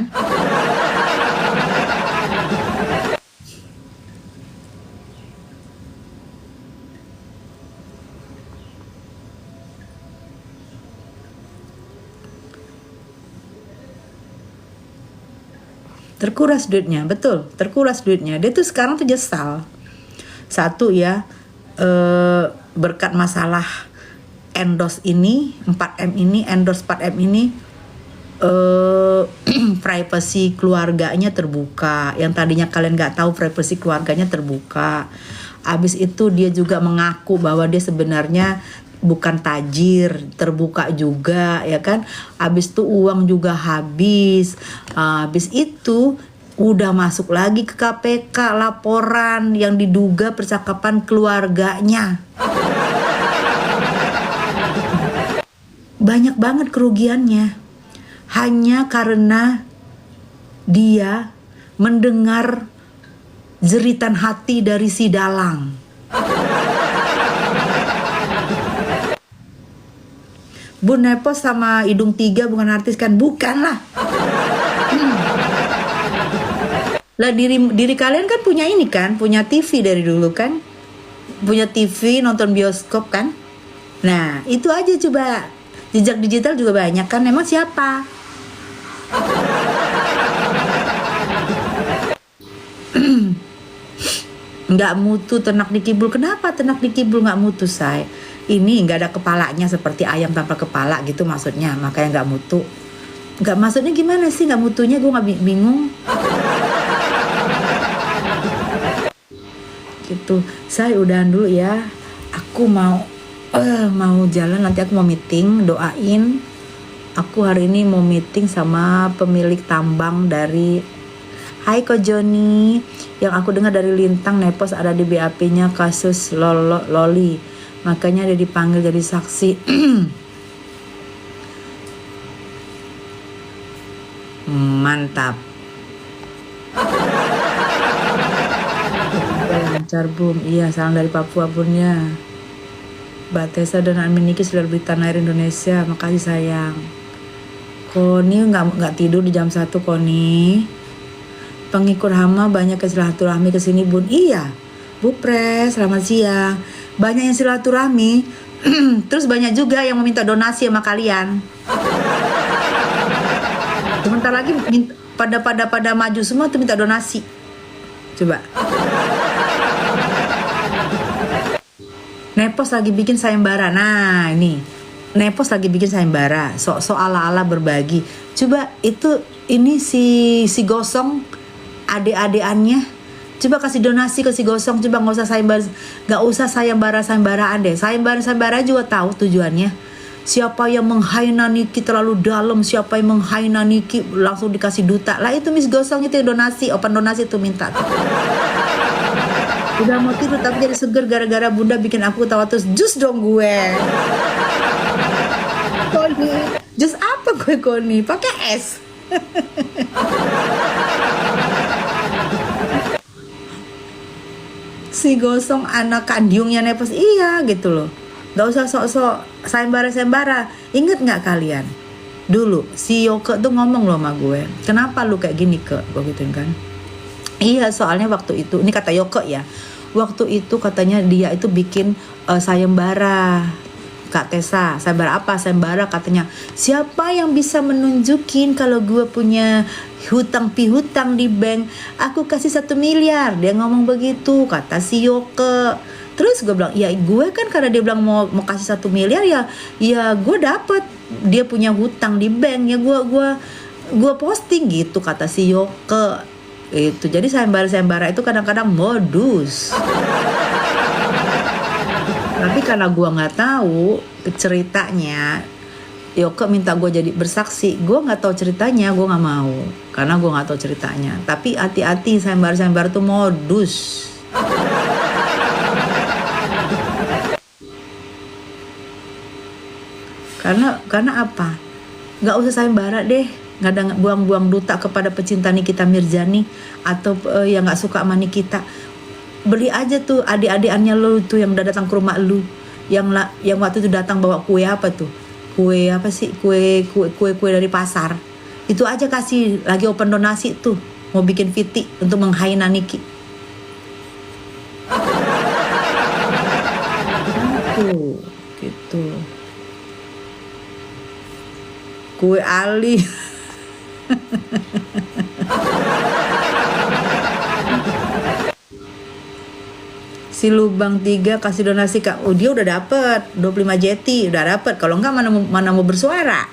Terkuras duitnya, betul, terkuras duitnya. Dia tuh sekarang tuh nyesal. Satu ya, berkat masalah endorse ini, 4M ini, endorse 4M ini, privacy keluarganya terbuka. Yang tadinya kalian nggak tahu, privacy keluarganya terbuka. Abis itu dia juga mengaku bahwa dia sebenarnya bukan tajir, terbuka juga ya kan. Habis itu uang juga habis. Habis itu udah masuk lagi ke KPK laporan yang diduga percakapan keluarganya. Banyak banget kerugiannya. Hanya karena dia mendengar jeritan hati dari si Dalang. Bun Nepos sama Hidung 3 bukan artis kan? Bukan lah. Lah diri kalian kan punya ini kan, punya TV dari dulu kan, punya TV, nonton bioskop kan. Nah itu aja, coba jejak digital juga banyak kan. Emang siapa? Nggak mutu ternak di kibul. Kenapa ternak di kibul nggak mutu, say? Ini nggak ada kepalanya, seperti ayam tanpa kepala gitu maksudnya, makanya nggak mutu. Nggak, maksudnya gimana sih nggak mutunya? Gue nggak bingung. Gitu. Saya udahan dulu ya. Aku mau jalan, nanti aku mau meeting. Doain. Aku hari ini mau meeting sama pemilik tambang dari. Hai Ko Joni, yang aku dengar dari Lintang Nepos ada di BAP-nya kasus Loli. Makanya dia dipanggil jadi saksi. Mantap. Lancar Bum. Iya, salam dari Papua Bun ya. Batesa dan Niki sudah beli tanah air Indonesia. Makasih sayang. Koni nggak tidur di jam 1 Koni. Pengikut Hama banyak ke silaturahmi kesini Bun. Iya. Bu Pres, selamat siang. Banyak yang silaturahmi, terus banyak juga yang meminta donasi sama kalian. Sebentar lagi pada maju semua tuh minta donasi. Coba. Nepos lagi bikin sayembara. Nah ini, Nepos lagi bikin sayembara. Sok ala-ala berbagi. Coba ini si Gosong, adik-adikannya. Coba kasih donasi ke si Gosong, coba nggak usah sayembara-sayembaraan deh. Sayembara juga tahu tujuannya. Siapa yang menghina Niki terlalu dalam, siapa yang menghina Niki langsung dikasih duta. Lah itu Miss Gosong itu yang donasi, open donasi tuh minta. Udah mau tidur tapi jadi seger gara-gara Bunda bikin aku tawa terus. Jus dong gue. Koni, jus apa gue Koni? Pakai es. Si Gosong anak kandungnya Nepos, iya gitu loh. Gak usah sok-sok sayembara. Ingat gak kalian? Dulu si Yoke tuh ngomong loh sama gue, kenapa lu kayak gini Ke? Gue gituin kan. Iya soalnya waktu itu, ini kata Yoke ya, waktu itu katanya dia itu bikin sayembara Kak Tessa, sayembara apa? Sayembara katanya, siapa yang bisa menunjukin kalau gue punya hutang pihutang di bank, aku kasih 1 miliar. Dia ngomong begitu, kata si Yoke. Terus gue bilang, ya gue kan karena dia bilang mau kasih 1 miliar, ya gue dapet. Dia punya hutang di bank, ya gue posting gitu, kata si Yoke. Itu jadi sayembara itu kadang-kadang modus. Tapi karena gue nggak tahu ceritanya, Yoke minta gue jadi bersaksi, gue nggak tahu ceritanya, gue nggak mau karena gue nggak tahu ceritanya. Tapi hati-hati, sayembara itu modus. Karena apa? Nggak usah sayembara deh, nggak ada buang-buang duta kepada pecinta Nikita Mirzani atau yang nggak suka sama Nikita. Beli aja tuh adik-adikannya lu tuh yang udah datang ke rumah lu, yang waktu itu datang bawa kue apa tuh, kue apa sih, kue dari pasar itu aja, kasih. Lagi open donasi tuh, mau bikin VT untuk menghina Niki tuh gitu. Kue Ali. Si Lubang 3 kasih donasi, Kak. Oh, dia udah dapet 25 jeti, udah dapet. Kalau enggak mana mau bersuara.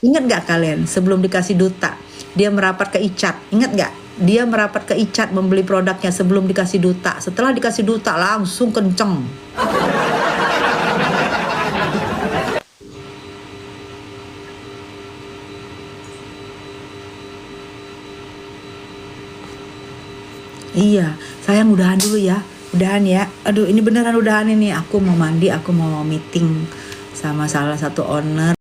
Ingat nggak kalian sebelum dikasih duta dia merapat ke Icat? Ingat nggak? Dia merapat ke Icat membeli produknya sebelum dikasih duta. Setelah dikasih duta langsung kenceng. Iya, sayang udahan dulu ya. Udahan ya. Aduh, ini beneran udahan ini. Aku mau mandi, aku mau meeting sama salah satu owner.